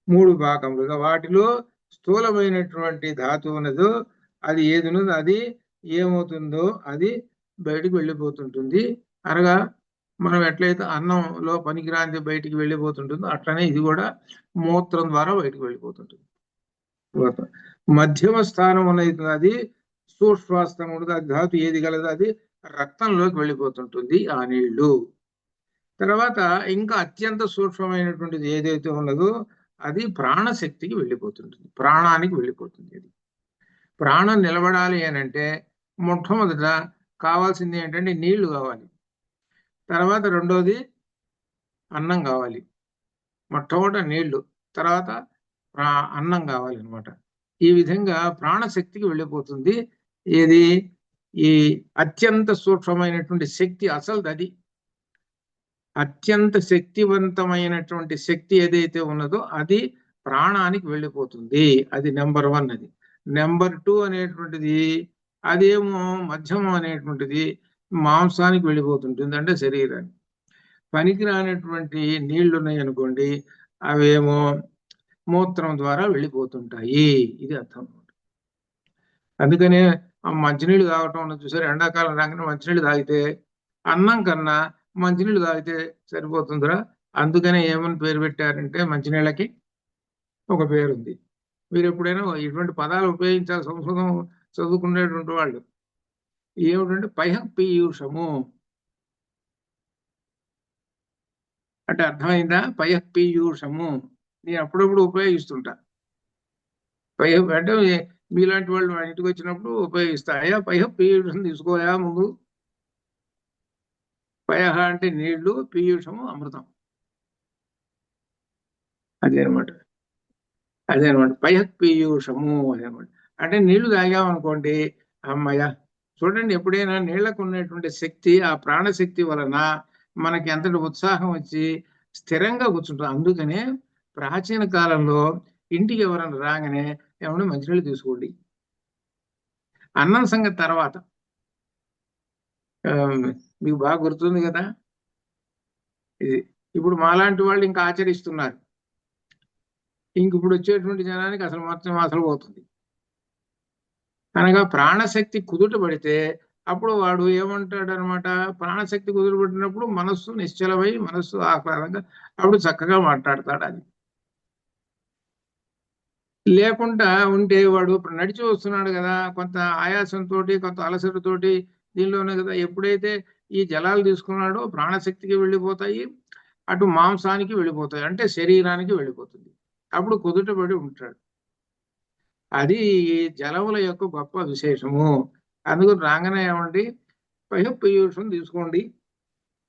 మూడు భాగములుగా. వాటిలో స్థూలమైనటువంటి ధాతువు ఉన్నదో అది ఏది ఉన్నదో అది ఏమవుతుందో అది బయటకు వెళ్ళిపోతుంటుంది. అనగా మనం ఎట్లయితే అన్నంలో పనికిరాంతి బయటికి వెళ్ళిపోతుంటుందో అట్లనే ఇది కూడా మూత్రం ద్వారా బయటకు వెళ్ళిపోతుంటుంది. మధ్యమ స్థానం అనేది అది సూక్ష్మస్థానం ఉండదు, అది ధాతు ఏది కలదో అది రక్తంలోకి వెళ్ళిపోతుంటుంది ఆ నీళ్లు. తర్వాత ఇంకా అత్యంత సూక్ష్మమైనటువంటిది ఏదైతే ఉన్నదో అది ప్రాణశక్తికి వెళ్ళిపోతుంటుంది, ప్రాణానికి వెళ్ళిపోతుంది. అది ప్రాణం నిలబడాలి అని అంటే మొట్టమొదట కావాల్సింది ఏంటంటే నీళ్లు కావాలి, తర్వాత రెండోది అన్నం కావాలి. మొట్టమొదట నీళ్లు, తర్వాత అన్నం కావాలి అనమాట. ఈ విధంగా ప్రాణశక్తికి వెళ్ళిపోతుంది. ఏది ఈ అత్యంత సూక్ష్మమైనటువంటి శక్తి, అసలు అది అత్యంత శక్తివంతమైనటువంటి శక్తి ఏదైతే ఉన్నదో అది ప్రాణానికి వెళ్ళిపోతుంది. అది నెంబర్ 1. అది నెంబర్ 2 అనేటువంటిది అదేమో మధ్యమం అనేటువంటిది మాంసానికి వెళ్ళిపోతుంటుంది, అంటే శరీరానికి. పనికి రానటువంటి నీళ్లు ఉన్నాయి అనుకోండి, అవేమో మూత్రం ద్వారా వెళ్ళిపోతుంటాయి. ఇది అర్థం. అందుకనే మంచినీళ్ళు తాగటం ఉన్నది చూసారు, ఎండాకాలం రాగానే మంచినీళ్ళు తాగితే అన్నం కన్నా మంచినీళ్ళు తాగితే సరిపోతుందిరా. అందుకనే ఏమని పేరు పెట్టారంటే మంచినీళ్ళకి ఒక పేరు ఉంది. మీరు ఎప్పుడైనా ఇటువంటి పదాలు ఉపయోగించాలి సంస్కృతం చదువుకునేటువంటి వాళ్ళు. ఏమిటంటే పయఃపీయూషము అంటే అర్థమైందా? పయఃపీయూషము నేను అప్పుడప్పుడు ఉపయోగిస్తుంటా. అంటే మీలాంటి వాళ్ళు మా ఇంటికి వచ్చినప్పుడు ఉపయోగిస్తా. అయ్యా పయఃపీయూషం తీసుకోయా ముందు. పయః అంటే నీళ్లు, పీయూషము అమృతం. అదేనమాట పయఃపీయూషము అదేనమాట. అంటే నీళ్లు తాగామనుకోండి, అమ్మయ్య. చూడండి, ఎప్పుడైనా నీళ్లకు ఉన్నటువంటి శక్తి, ఆ ప్రాణశక్తి వలన మనకి ఎంతటి ఉత్సాహం వచ్చి స్థిరంగా కూర్చుంటాం. అందుకనే ప్రాచీన కాలంలో ఇంటికి ఎవరైనా రాగానే ఏమన్నా మంచినీళ్ళు తీసుకోండి, అన్నం సంగతి తర్వాత. మీకు బాగా గుర్తుంది కదా ఇది. ఇప్పుడు మాలాంటి వాళ్ళు ఇంకా ఆచరిస్తున్నారు. ఇంక ఇప్పుడు వచ్చేటువంటి జనానికి అసలు మొత్తం అసలు పోతుంది. అనగా ప్రాణశక్తి కుదుట పడితే అప్పుడు వాడు ఏమంటాడు అనమాట, ప్రాణశక్తి కుదుట పడినప్పుడు మనస్సు నిశ్చలమై, మనస్సు ఆహ్లాదంగా అప్పుడు చక్కగా మాట్లాడతాడు. అది లేకుండా ఉంటే వాడు నడిచి వస్తున్నాడు కదా, కొంత ఆయాసంతో, కొంత అలసటతోటి దీనిలోనే కదా. ఎప్పుడైతే ఈ జలాలు తీసుకున్నాడో ప్రాణశక్తికి వెళ్ళిపోతాయి, అటు మాంసానికి వెళ్ళిపోతాయి, అంటే శరీరానికి వెళ్ళిపోతుంది. అప్పుడు కుదుటపడి ఉంటాడు. అది జలముల యొక్క గొప్ప విశేషము. అందుకని రాగానే ఏమండి పయఃపీయూషం తీసుకోండి.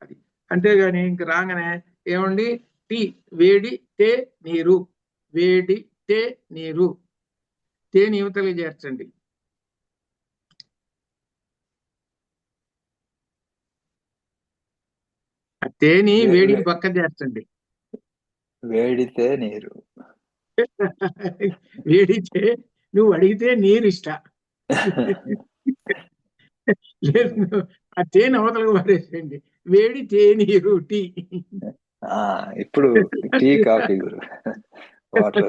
అది అంతేగాని ఇంక రాగానే ఏమండి టీ, వేడి తే నీరు, వేడి తే నీరు, తేని యువతలకి చేర్చండి. తేని వేడిని పక్క చేర్చండి. వేడితే నీరు, వేడితే నువ్వు అడిగితే నీరు ఇష్ట. లేదు, ఆ తేనె అవతలకు పారేసేయండి. వేడి తేనీరు టీ. ఇప్పుడు టీ కాఫీ గురు, వాటర్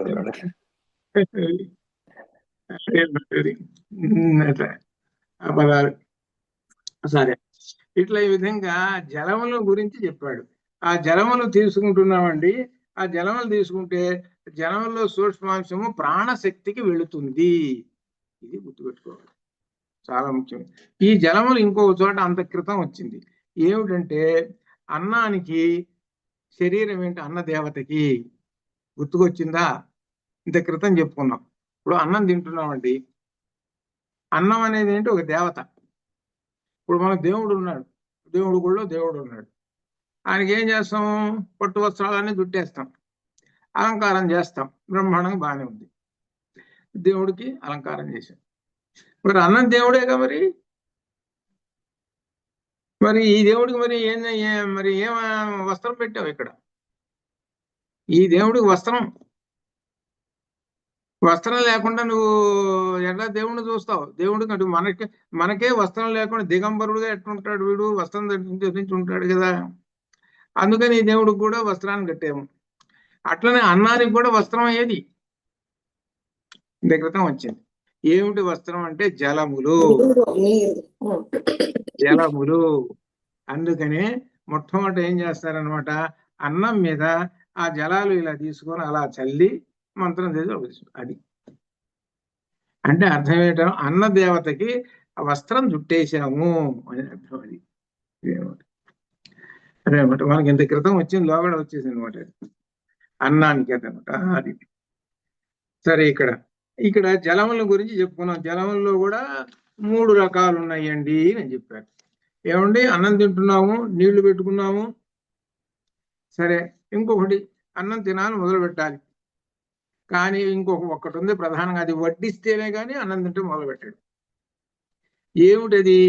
అట్లా ఆ పదాలు. సరే, ఇట్లా ఈ విధంగా జలముల గురించి చెప్పాడు. ఆ జలములు తీసుకుంటున్నామండి. ఆ జలములు తీసుకుంటే జలములో సూక్ష్మాంశము ప్రాణశక్తికి వెళుతుంది. ఇది గుర్తుపెట్టుకోవాలి, చాలా ముఖ్యం. ఈ జలములు ఇంకో చోట అంత క్రితం వచ్చింది. ఏమిటంటే అన్నానికి శరీరం ఏంటి? అన్న దేవతకి. గుర్తుకొచ్చిందా? ఇంత క్రితం చెప్పుకున్నాం. ఇప్పుడు అన్నం తింటున్నామండి. అన్నం అనేది ఏంటి? ఒక దేవత. ఇప్పుడు మన దేవుడు ఉన్నాడు, దేవుడు గుళ్ళో దేవుడు ఉన్నాడు. ఆయనకి ఏం చేస్తాం? పట్టు వస్త్రాలన్నీ చుట్టేస్తాం, అలంకారం చేస్తాం, బ్రహ్మాండంగా బాగానే ఉంది. దేవుడికి అలంకారం చేశాం. మరి అన్నం దేవుడేగా. మరి ఈ దేవుడికి మరి మరి ఏం వస్త్రం పెట్టావు ఇక్కడ? ఈ దేవుడికి వస్త్రం లేకుండా నువ్వు ఎలా దేవుడిని చూస్తావు? దేవుడికి అటు మనకే వస్త్రం లేకుండా దిగంబరుడుగా ఎట్లుంటాడు వీడు? వస్త్రం ధరించి ఉంటాడు కదా. అందుకని ఈ దేవుడికి కూడా వస్త్రాన్ని కట్టాము. అట్లనే అన్నానికి కూడా వస్త్రం అయ్యేది. ఇంత క్రితం వచ్చింది. ఏమిటి వస్త్రం అంటే? జలములు. అందుకనే మొట్టమొదట ఏం చేస్తారనమాట, అన్నం మీద ఆ జలాలు ఇలా తీసుకొని అలా చల్లి మంత్రం చేసి అది అంటే అర్థం ఏంటో, అన్న దేవతకి వస్త్రం చుట్టేశాము అని అర్థం. అది అదేనమాట. మనకి ఇంత క్రితం వచ్చింది, లోగడ వచ్చేసింది అనమాట అన్నానికి అదనమాట. అది సరే. ఇక్కడ జలముల గురించి చెప్పుకున్నాం. జలముల్లో కూడా 3 రకాలు ఉన్నాయండి అని చెప్పారు. ఏమండి? అన్నం తింటున్నాము, నీళ్లు పెట్టుకున్నాము. సరే, ఇంకొకటి అన్నం తినాలి, మొదలు పెట్టాలి. కానీ ఒక్కటి ఉంది ప్రధానంగా, అది వడ్డిస్తేనే కానీ అన్నం తింటే మొదలు పెట్టాడు. ఏమిటది?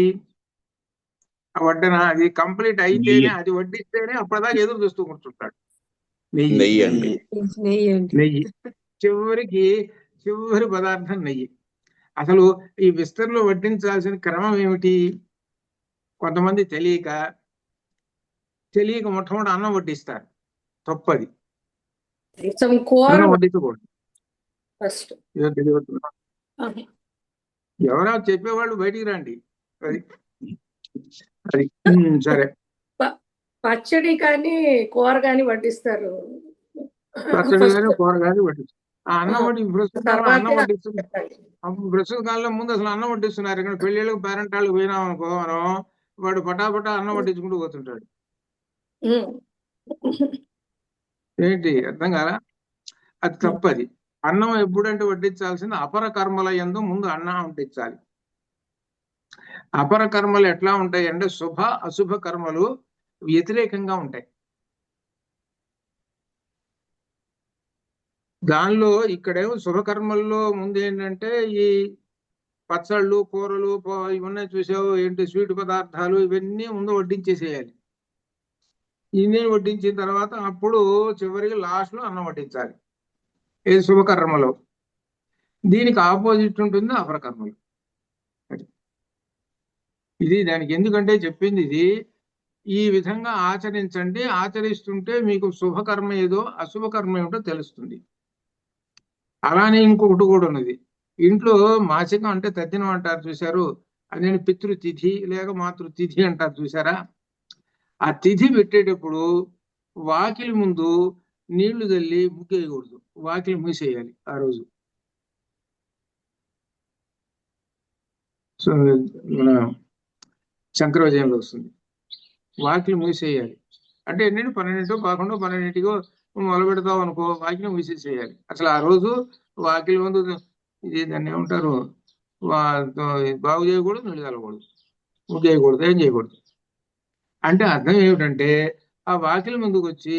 ఆ వడ్డన. అది కంప్లీట్ అయితేనే, అది వడ్డిస్తేనే అప్పటిదాకా ఎదురు చూస్తూ కూర్చుంటాడు. నెయ్యి. చివరి పదార్థం నెయ్యి. అసలు ఈ విస్తరలో వడ్డించాల్సిన క్రమం ఏమిటి? కొంతమంది తెలియక మొట్టమొదటి అన్నం వడ్డిస్తారు. తప్పది. అన్నం వడ్డించకూడదు. ఎవరో చెప్పేవాళ్ళు బయటికి రండి. అది సరే. పచ్చడి కానీ కూర కానీ వడ్డిస్తారు. పచ్చడి కానీ కూర కానీ వడ్డిస్తారు. ఆ అన్నం అన్నం వడ్డిస్తున్నారు. ప్రస్తుత కాలంలో ముందు అసలు అన్నం వడ్డిస్తున్నారు. ఇక్కడ పెళ్ళిళ్ళకి పేరెంటాళ్ళకి పోయినాం అనుకో, మనం వాడు పటాపటా అన్నం వడ్డించుకుంటూ పోతుంటాడు. ఏంటి అర్థం కాలా? అది తప్పది. అన్నం ఎప్పుడంటే వడ్డించాల్సింది అపర కర్మల యందు ముందు అన్నం వడ్డించాలి. అపర కర్మలు ఎట్లా ఉంటాయి అంటే, శుభ అశుభ కర్మలు వ్యతిరేకంగా ఉంటాయి. దానిలో ఇక్కడేమో శుభకర్మల్లో ముందు ఏంటంటే ఈ పచ్చళ్ళు, కూరలు ఇవన్నీ చూసావు ఏంటి, స్వీట్ పదార్థాలు ఇవన్నీ ముందు వడ్డించేసేయాలి. ఇవన్నీ వడ్డించిన తర్వాత అప్పుడు చివరికి లాస్ట్లో అన్నం వడ్డించాలి. ఇది శుభకర్మలో. దీనికి ఆపోజిట్ ఉంటుంది అపరకర్మలు. ఇది దానికి ఎందుకంటే చెప్పింది ఇది, ఈ విధంగా ఆచరించండి. ఆచరిస్తుంటే మీకు శుభకర్మ ఏదో అశుభకర్మ ఏమిటో తెలుస్తుంది. అలానే ఇంకొకటి కూడా ఉన్నది. ఇంట్లో మాసికం అంటే తద్దినం అంటారు చూశారు, అదే పితృతిథి లేక మాతృతిథి అంటారు చూసారా. ఆ తిథి పెట్టేటప్పుడు వాకిలి ముందు నీళ్లు చల్లి ముగ్గేయకూడదు, వాకిలి మూసేయాలి ఆ రోజు. సో మన శంకరోజయంలో వస్తుంది, వాకిలి మూసేయాలి. అంటే ఏంటంటే 12, 11, 12 మొదలు పెడతావు అనుకో, వాకిలి మూసేసేయాలి. అసలు ఆ రోజు వాకిలి ముందు ఇది దాన్ని ఏమంటారు, బాగు చేయకూడదు, నీళ్ళు చల్లకూడదు, ముగ్గేయకూడదు, ఏం చేయకూడదు. అంటే అర్థం ఏమిటంటే, ఆ వాకిలి ముందుకు వచ్చి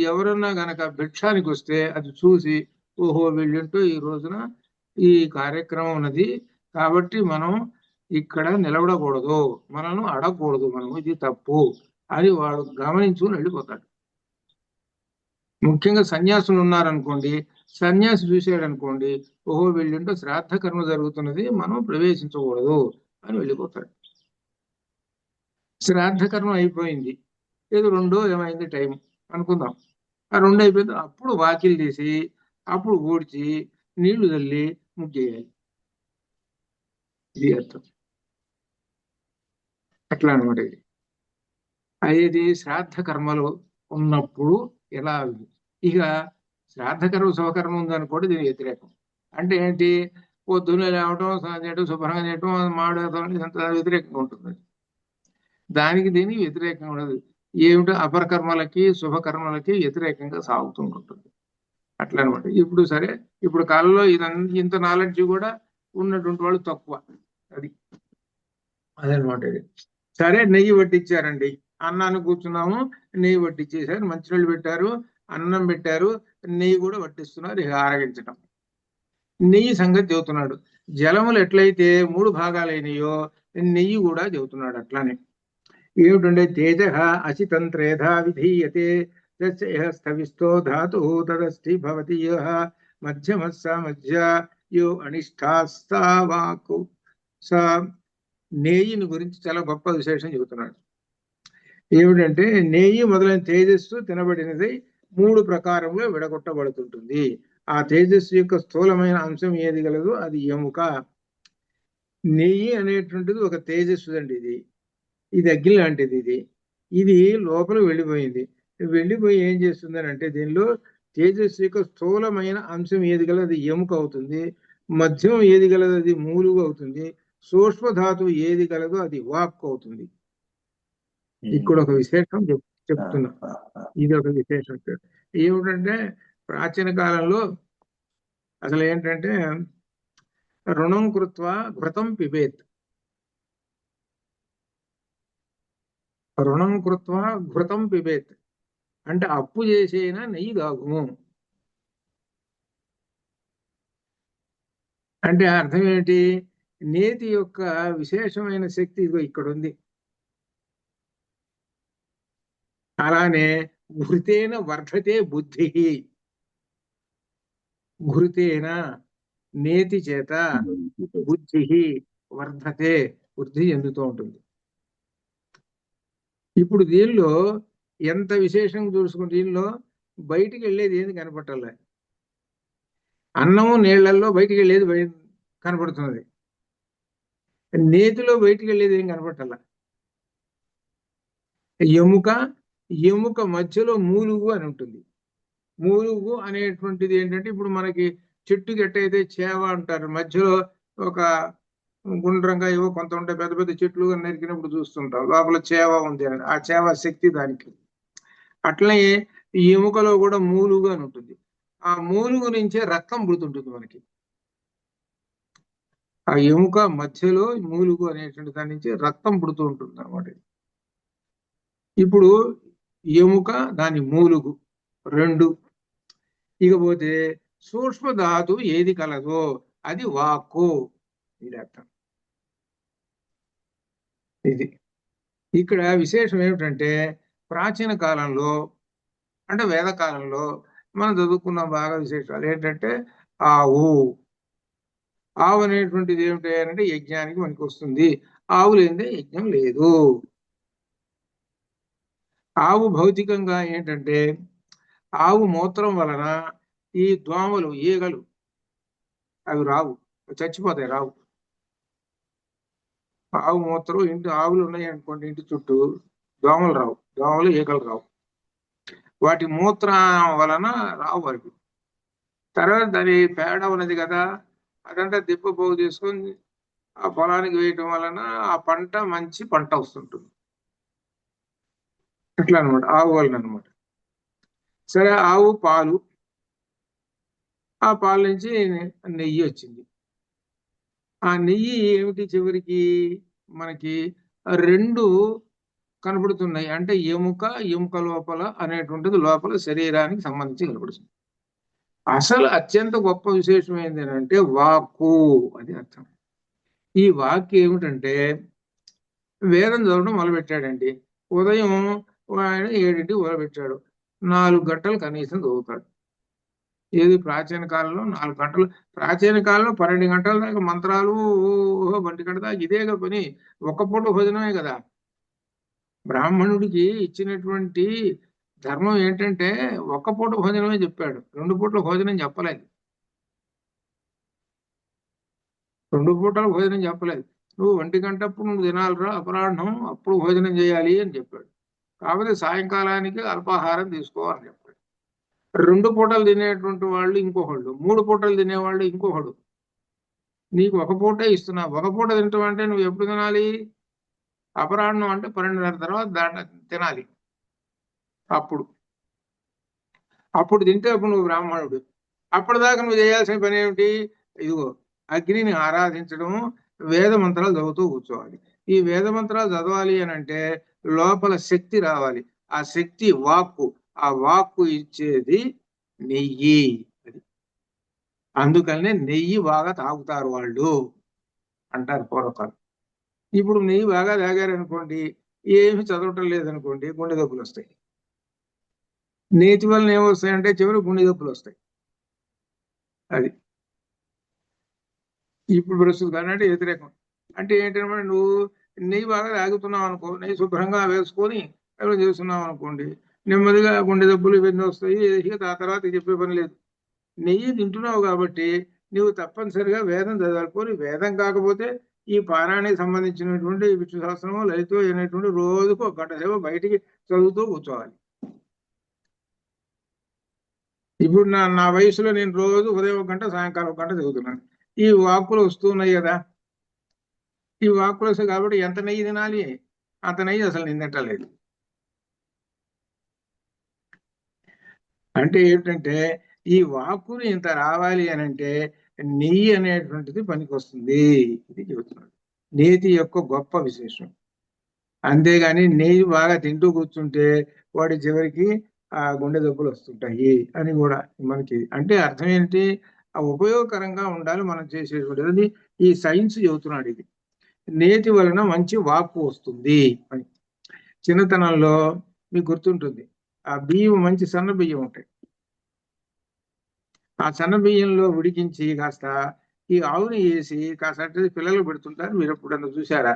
ఎవరన్నా గనక భిక్షానికి వస్తే అది చూసి, ఓహో వీళ్ళంటూ ఈ రోజున ఈ కార్యక్రమం ఉన్నది కాబట్టి మనం ఇక్కడ నిలబడకూడదు, మనను అడగకూడదు, మనం ఇది తప్పు అని వాడు గమనించుకుని వెళ్ళిపోతాడు. ముఖ్యంగా సన్యాసులు ఉన్నారనుకోండి, సన్యాసి చూసాడు అనుకోండి, ఓహో వీళ్ళంటూ శ్రాద్ధ కర్మ జరుగుతున్నది, మనం ప్రవేశించకూడదు అని వెళ్ళిపోతాడు. శ్రాద్ధ కర్మ అయిపోయింది, ఏదో రెండో ఏమైంది టైం అనుకుందాం. ఆ రెండు అయిపోయింది, అప్పుడు వాకిలు తీసి అప్పుడు ఊడ్చి నీళ్లు చల్లి ముగ్గేయాలి. ఇది అర్థం. అట్లా అనమాట. ఇది అది శ్రాద్ధ కర్మలు ఉన్నప్పుడు ఎలా ఉంది. ఇక శ్రాద్ధ కర్మ శుభకర్మ ఉందనుకోండి దీని వ్యతిరేకం. అంటే ఏంటి, పొద్దున్నే లేవటం, స్నానం చేయటం, శుభ్రంగా చేయటం, మాడటం, ఇదంతా వ్యతిరేకంగా ఉంటుంది. దానికి దీనికి వ్యతిరేకంగా ఉండదు. ఏమిటో అపరకర్మలకి శుభకర్మలకి వ్యతిరేకంగా సాగుతూ ఉంటుంది. అట్లా అనమాట. ఇప్పుడు సరే, ఇప్పుడు కాలంలో ఇంత నాలెడ్జ్ కూడా ఉన్నటువంటి వాళ్ళు తక్కువ. అదనమాట. ఇది సరే, నెయ్యి వడ్డించారండి, అన్నాన్ని కూర్చున్నాము, నెయ్యి వడ్డించేశారు, మంచినీళ్ళు పెట్టారు, అన్నం పెట్టారు, నెయ్యి కూడా వడ్డిస్తున్నారు. ఇక ఆరగించటం. నెయ్యి సంగతి చెబుతున్నాడు. జలములు ఎట్లయితే 3 భాగాలైనయో నెయ్యి కూడా చెబుతున్నాడు అట్లానే. ఏమిటంటే తేజ అసితంత్రేధా విధీయతే స్థవిస్తో ధాతు తదస్థి భవతి మధ్యమస్స మధ్య యో అనిష్టాస్తావాకు స. నేయిని గురించి చాలా గొప్ప విశేషం చెబుతున్నాడు. ఏమిటంటే నేయి మొదలైన తేజస్సు తినబడినది 3 ప్రకారంలో విడగొట్టబడుతుంటుంది. ఆ తేజస్సు యొక్క స్థూలమైన అంశం ఏది గలదో అది ఎముక. నెయ్యి అనేటువంటిది ఒక తేజస్సు అండి. ఇది అగ్ని లాంటిది. ఇది లోపల వెళ్ళిపోయింది. వెళ్ళిపోయి ఏం చేస్తుందని అంటే, దీనిలో తేజస్సు యొక్క స్థూలమైన అంశం ఏది గలదో అది ఎముక అవుతుంది, మధ్యం ఏది గలదో అది మూలుగు అవుతుంది, సూక్ష్మధాతువు ఏది గలదో అది వాక్ అవుతుంది. ఇక్కడ ఒక విశేషం చెప్తున్నా. ఇది ఒక విశేషం ఏమిటంటే, ప్రాచీన కాలంలో అసలు ఏంటంటే రుణం కృత్వా ఘృతం పిబేత్. రుణం కృత్వా ఘృతం పిబేత్ అంటే అప్పు చేసైనా నెయ్యి తాగుము అంటే అర్థం ఏంటి, నేతి యొక్క విశేషమైన శక్తి ఇదిగో ఇక్కడ ఉంది. అలానే ఘృతేన వర్ధతే బుద్ధి. ఘృతేన నేతి చేత బుద్ధి వర్ధతే, వృద్ధి చెందుతూ ఉంటుంది. ఇప్పుడు దీనిలో ఎంత విశేషంగా చూసుకుంటే, దీనిలో బయటికి వెళ్ళేది ఏది కనపట్టాలి. అన్నము నీళ్లలో బయటికి వెళ్ళేది కనపడుతున్నది, నేతిలో బయటికి వెళ్ళేది ఏం కనపట్టాల. ఎముక మధ్యలో మూలుగు అని ఉంటుంది. మూలుగు అనేటువంటిది ఏంటంటే, ఇప్పుడు మనకి చెట్టుకి ఎట్టయితే చేవ అంటారు, మధ్యలో ఒక గుండ్రంగా ఏవో కొంత ఉంటాయి, పెద్ద పెద్ద చెట్లు నరికినప్పుడు చూస్తుంటాం, లోపల చేవ ఉంది అని. ఆ చేవ శక్తి దానికి. అట్లనే ఈ ఎముకలో కూడా మూలుగు అని ఉంటుంది. ఆ మూలుగు నుంచే రక్తం పుడుతుంటుంది మనకి. ఆ ఎముక మధ్యలో మూలుగు అనేటువంటి దాని నుంచి రక్తం పుడుతూ ఉంటుంది అనమాట. ఇప్పుడు ఎముక దాని మూలుగు రెండు. ఇకపోతే సూక్ష్మ ధాతువు ఏది కలదో అది వాక్కు. ఇది అర్థం. ఇది ఇక్కడ విశేషం ఏమిటంటే, ప్రాచీన కాలంలో అంటే వేద కాలంలో మనం చదువుకున్న బాగా విశేషాలు ఏంటంటే, ఆవు అనేటువంటిది ఏమిటి అంటే యజ్ఞానికి మనకి వస్తుంది. ఆవు లేనిదే యజ్ఞం లేదు. ఆవు భౌతికంగా ఏంటంటే, ఆవు మూత్రం వలన ఈ దోమలు, ఈగలు అవి రావు, చచ్చిపోతాయి, రావు. ఆవు మూత్రం, ఇంటి ఆవులు ఉన్నాయి అనుకోండి, ఇంటి చుట్టూ దోమలు రావు, దోమలు ఈగలు రావు. వాటి మూత్రం వలన రావు వారికి. తర్వాత దాని పేడ ఉన్నది కదా, అదంతా దిబ్బ పోగు చేసుకొని ఆ పొలానికి వేయటం వలన ఆ పంట మంచి పంట వస్తుంటుంది. అట్లా అనమాట, ఆవు వలన అనమాట. సరే, ఆవు పాలు, ఆ పాల నుంచి నెయ్యి వచ్చింది. ఆ నెయ్యి ఏమిటి, చివరికి మనకి రెండు కనబడుతున్నాయి. అంటే ఎముక లోపల అనేటువంటిది లోపల శరీరానికి సంబంధించి కనబడుతుంది. అసలు అత్యంత గొప్ప విశేషం ఏంటి అంటే వాక్కు, అది అర్థం. ఈ వాక్కు ఏమిటంటే, వేదం చదవడం మొదలుపెట్టాడండి. ఉదయం ఆయన 7ంటికి మొదలుపెట్టాడు, 4 గంటలు కనీసం చదువుతాడు. ఏది ప్రాచీన కాలంలో 4 గంటలు, ప్రాచీన కాలంలో 12 గంటల దాకా మంత్రాలు, 1 గంట దాకా ఇదే పని, ఒక్క పూట భోజనమే కదా. బ్రాహ్మణుడికి ఇచ్చినటువంటి ధర్మం ఏంటంటే ఒక్క పూట భోజనమే చెప్పాడు, 2 పూట్ల భోజనం చెప్పలేదు. 2 పూటల భోజనం చెప్పలేదు. నువ్వు 1 గంటప్పుడు నువ్వు తినాలిరా అపరాహ్నం, అప్పుడు భోజనం చేయాలి అని చెప్పాడు. కాకపోతే సాయంకాలానికి అల్పాహారం తీసుకో అని చెప్పాడు. 2 పూటలు తినేటువంటి వాళ్ళు ఇంకొకళ్ళు, 3 పూటలు తినేవాళ్ళు ఇంకొకడు. నీకు ఒక పూటే ఇస్తున్నా, ఒక పూట తింటాం అంటే నువ్వు ఎప్పుడు తినాలి? అపరాహ్నం అంటే 12:30 తర్వాత తినాలి. అప్పుడు తింటే అప్పుడు నువ్వు బ్రాహ్మణుడు. అప్పటిదాకా నువ్వు చేయాల్సిన పని ఏమిటి? ఇదిగో అగ్నిని ఆరాధించడం, వేద మంత్రాలు చదువుతూ కూర్చోవాలి. ఈ వేద మంత్రాలు చదవాలి అని అంటే లోపల శక్తి రావాలి. ఆ శక్తి వాక్కు, ఆ వాక్కు ఇచ్చేది నెయ్యి. అది అందుకనే నెయ్యి బాగా తాగుతారు వాళ్ళు అంటారు పూర్వకాలం. ఇప్పుడు నెయ్యి బాగా తాగారనుకోండి, ఏమి చదవటం లేదనుకోండి, గుండె జబ్బులు వస్తాయి. నేతి వలన ఏమొస్తాయంటే చివరి గుండె జబ్బులు వస్తాయి. అది ఇప్పుడు ప్రస్తుతం అంటే వ్యతిరేకం. అంటే ఏంటంటే నువ్వు నెయ్యి బాగా తాగుతున్నావు అనుకో, నెయ్యి శుభ్రంగా వేసుకొని ఎవరు చేస్తున్నావు అనుకోండి, నెమ్మదిగా గుండె జబ్బులు ఇవన్నీ వస్తాయి. ఇక ఆ తర్వాత చెప్పే పని లేదు. నెయ్యి తింటున్నావు కాబట్టి నువ్వు తప్పనిసరిగా వేదం చదవాలి. వేదం కాకపోతే ఈ పారాయణకి సంబంధించినటువంటి విష్ణు సహస్రము, లలితో అనేటువంటి రోజుకు 1 గంట సేపు బయటికి చదువుతూ కూర్చోవాలి. ఇప్పుడు నా వయసులో నేను రోజు ఉదయం 1 గంట, సాయంకాలం 1 గంట చదువుతున్నాను. ఈ వాక్కులు వస్తున్నాయి కదా, ఈ వాక్కులు వస్తాయి కాబట్టి ఎంత నెయ్యి తినాలి? అంత నెయ్యి అసలు నేను తింటలేదు. అంటే ఏంటంటే ఈ వాక్కుని ఇంత రావాలి అని అంటే నెయ్యి అనేటువంటిది పనికి వస్తుంది. ఇది చెబుతున్నాడు నేతి యొక్క గొప్ప విశేషం. అంతేగాని నెయ్యి బాగా తింటూ కూర్చుంటే వాడి చివరికి ఆ గుండె జబ్బులు వస్తుంటాయి అని కూడా మనకి. అంటే అర్థం ఏంటి? ఆ ఉపయోగకరంగా ఉండాలి మనం చేసేటువంటిది. ఈ సైన్స్ చెబుతున్నాడు ఇది. నేతి వలన మంచి వాక్కు వస్తుంది అని. చిన్నతనంలో మీకు గుర్తుంటుంది, ఆ బియ్యం మంచి సన్న బియ్యం ఉంటాయి. ఆ సన్న బియ్యంలో ఉడికించి కాస్త ఈ ఆవుని వేసి కాస్త పిల్లలు పెడుతుంటారు. మీరు ఎప్పుడన్నా చూసారా?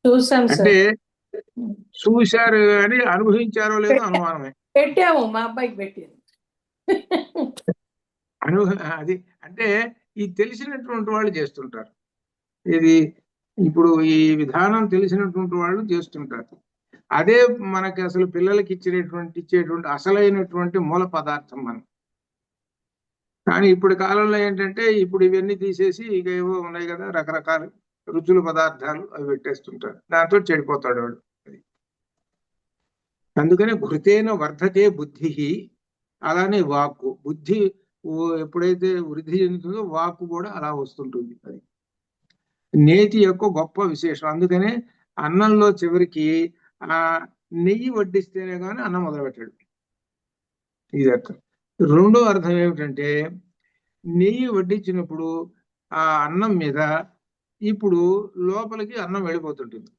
చూసాం అంటే సార్. చూశారు కానీ అనుభవించారో లేదో అనుమానమే. పెట్టాము, మా అబ్బాయికి పెట్టింది. అది అంటే ఈ తెలిసినటువంటి వాళ్ళు చేస్తుంటారు. ఇది ఇప్పుడు ఈ విధానం తెలిసినటువంటి వాళ్ళు చేస్తుంటారు. అదే మనకి అసలు పిల్లలకి ఇచ్చేటువంటి అసలైనటువంటి మూల పదార్థం మనం. కానీ ఇప్పుడు కాలంలో ఏంటంటే ఇప్పుడు ఇవన్నీ తీసేసి ఇక ఏవో ఉన్నాయి కదా రకరకాల రుచుల పదార్థాలు, అవి పెట్టేస్తుంటారు. దాంతో చెడిపోతాడు వాడు. అది అందుకనే ఘృతేన వర్ధతే బుద్ధి. అలానే వాక్కు, బుద్ధి ఎప్పుడైతే వృద్ధి చెందుతుందో వాక్కు కూడా అలా వస్తుంటుంది. అది నేతి యొక్క గొప్ప విశేషం. అందుకనే అన్నంలో చివరికి ఆ నెయ్యి వడ్డిస్తేనే కానీ అన్నం మొదలుపెట్టాడు. ఇది అర్థం. రెండో అర్థం ఏమిటంటే నెయ్యి వడ్డించినప్పుడు ఆ అన్నం మీద ఇప్పుడు లోపలికి అన్నం వెళ్ళిపోతుంటుంది.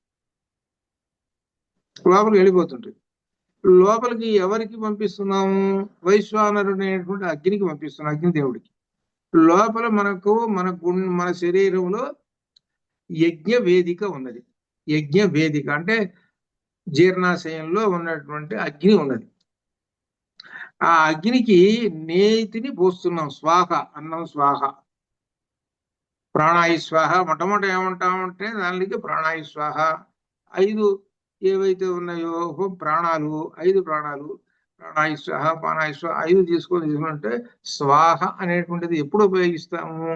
లోపలికి ఎవరికి పంపిస్తున్నాము? వైశ్వానరుడు అనేటువంటి అగ్నికి పంపిస్తున్నాం, అగ్నిదేవుడికి. లోపల మన శరీరంలో యజ్ఞ వేదిక ఉన్నది. యజ్ఞ వేదిక అంటే జీర్ణాశయంలో ఉన్నటువంటి అగ్ని ఉన్నది. ఆ అగ్నికి నేతిని పోస్తున్నాం. స్వాహ, అన్నం స్వాహ, ప్రాణాయి స్వాహ. మొట్టమొదటి ఏమంటామంటే దానికి ప్రాణాయి స్వాహ. 5 ఏవైతే ఉన్నాయో ప్రాణాలు, 5 ప్రాణాలు, ప్రాణాయి స్వాహ, ప్రాణాయి స్వాహ 5 తీసుకుంటే స్వాహ అనేటువంటిది ఎప్పుడు ఉపయోగిస్తాము?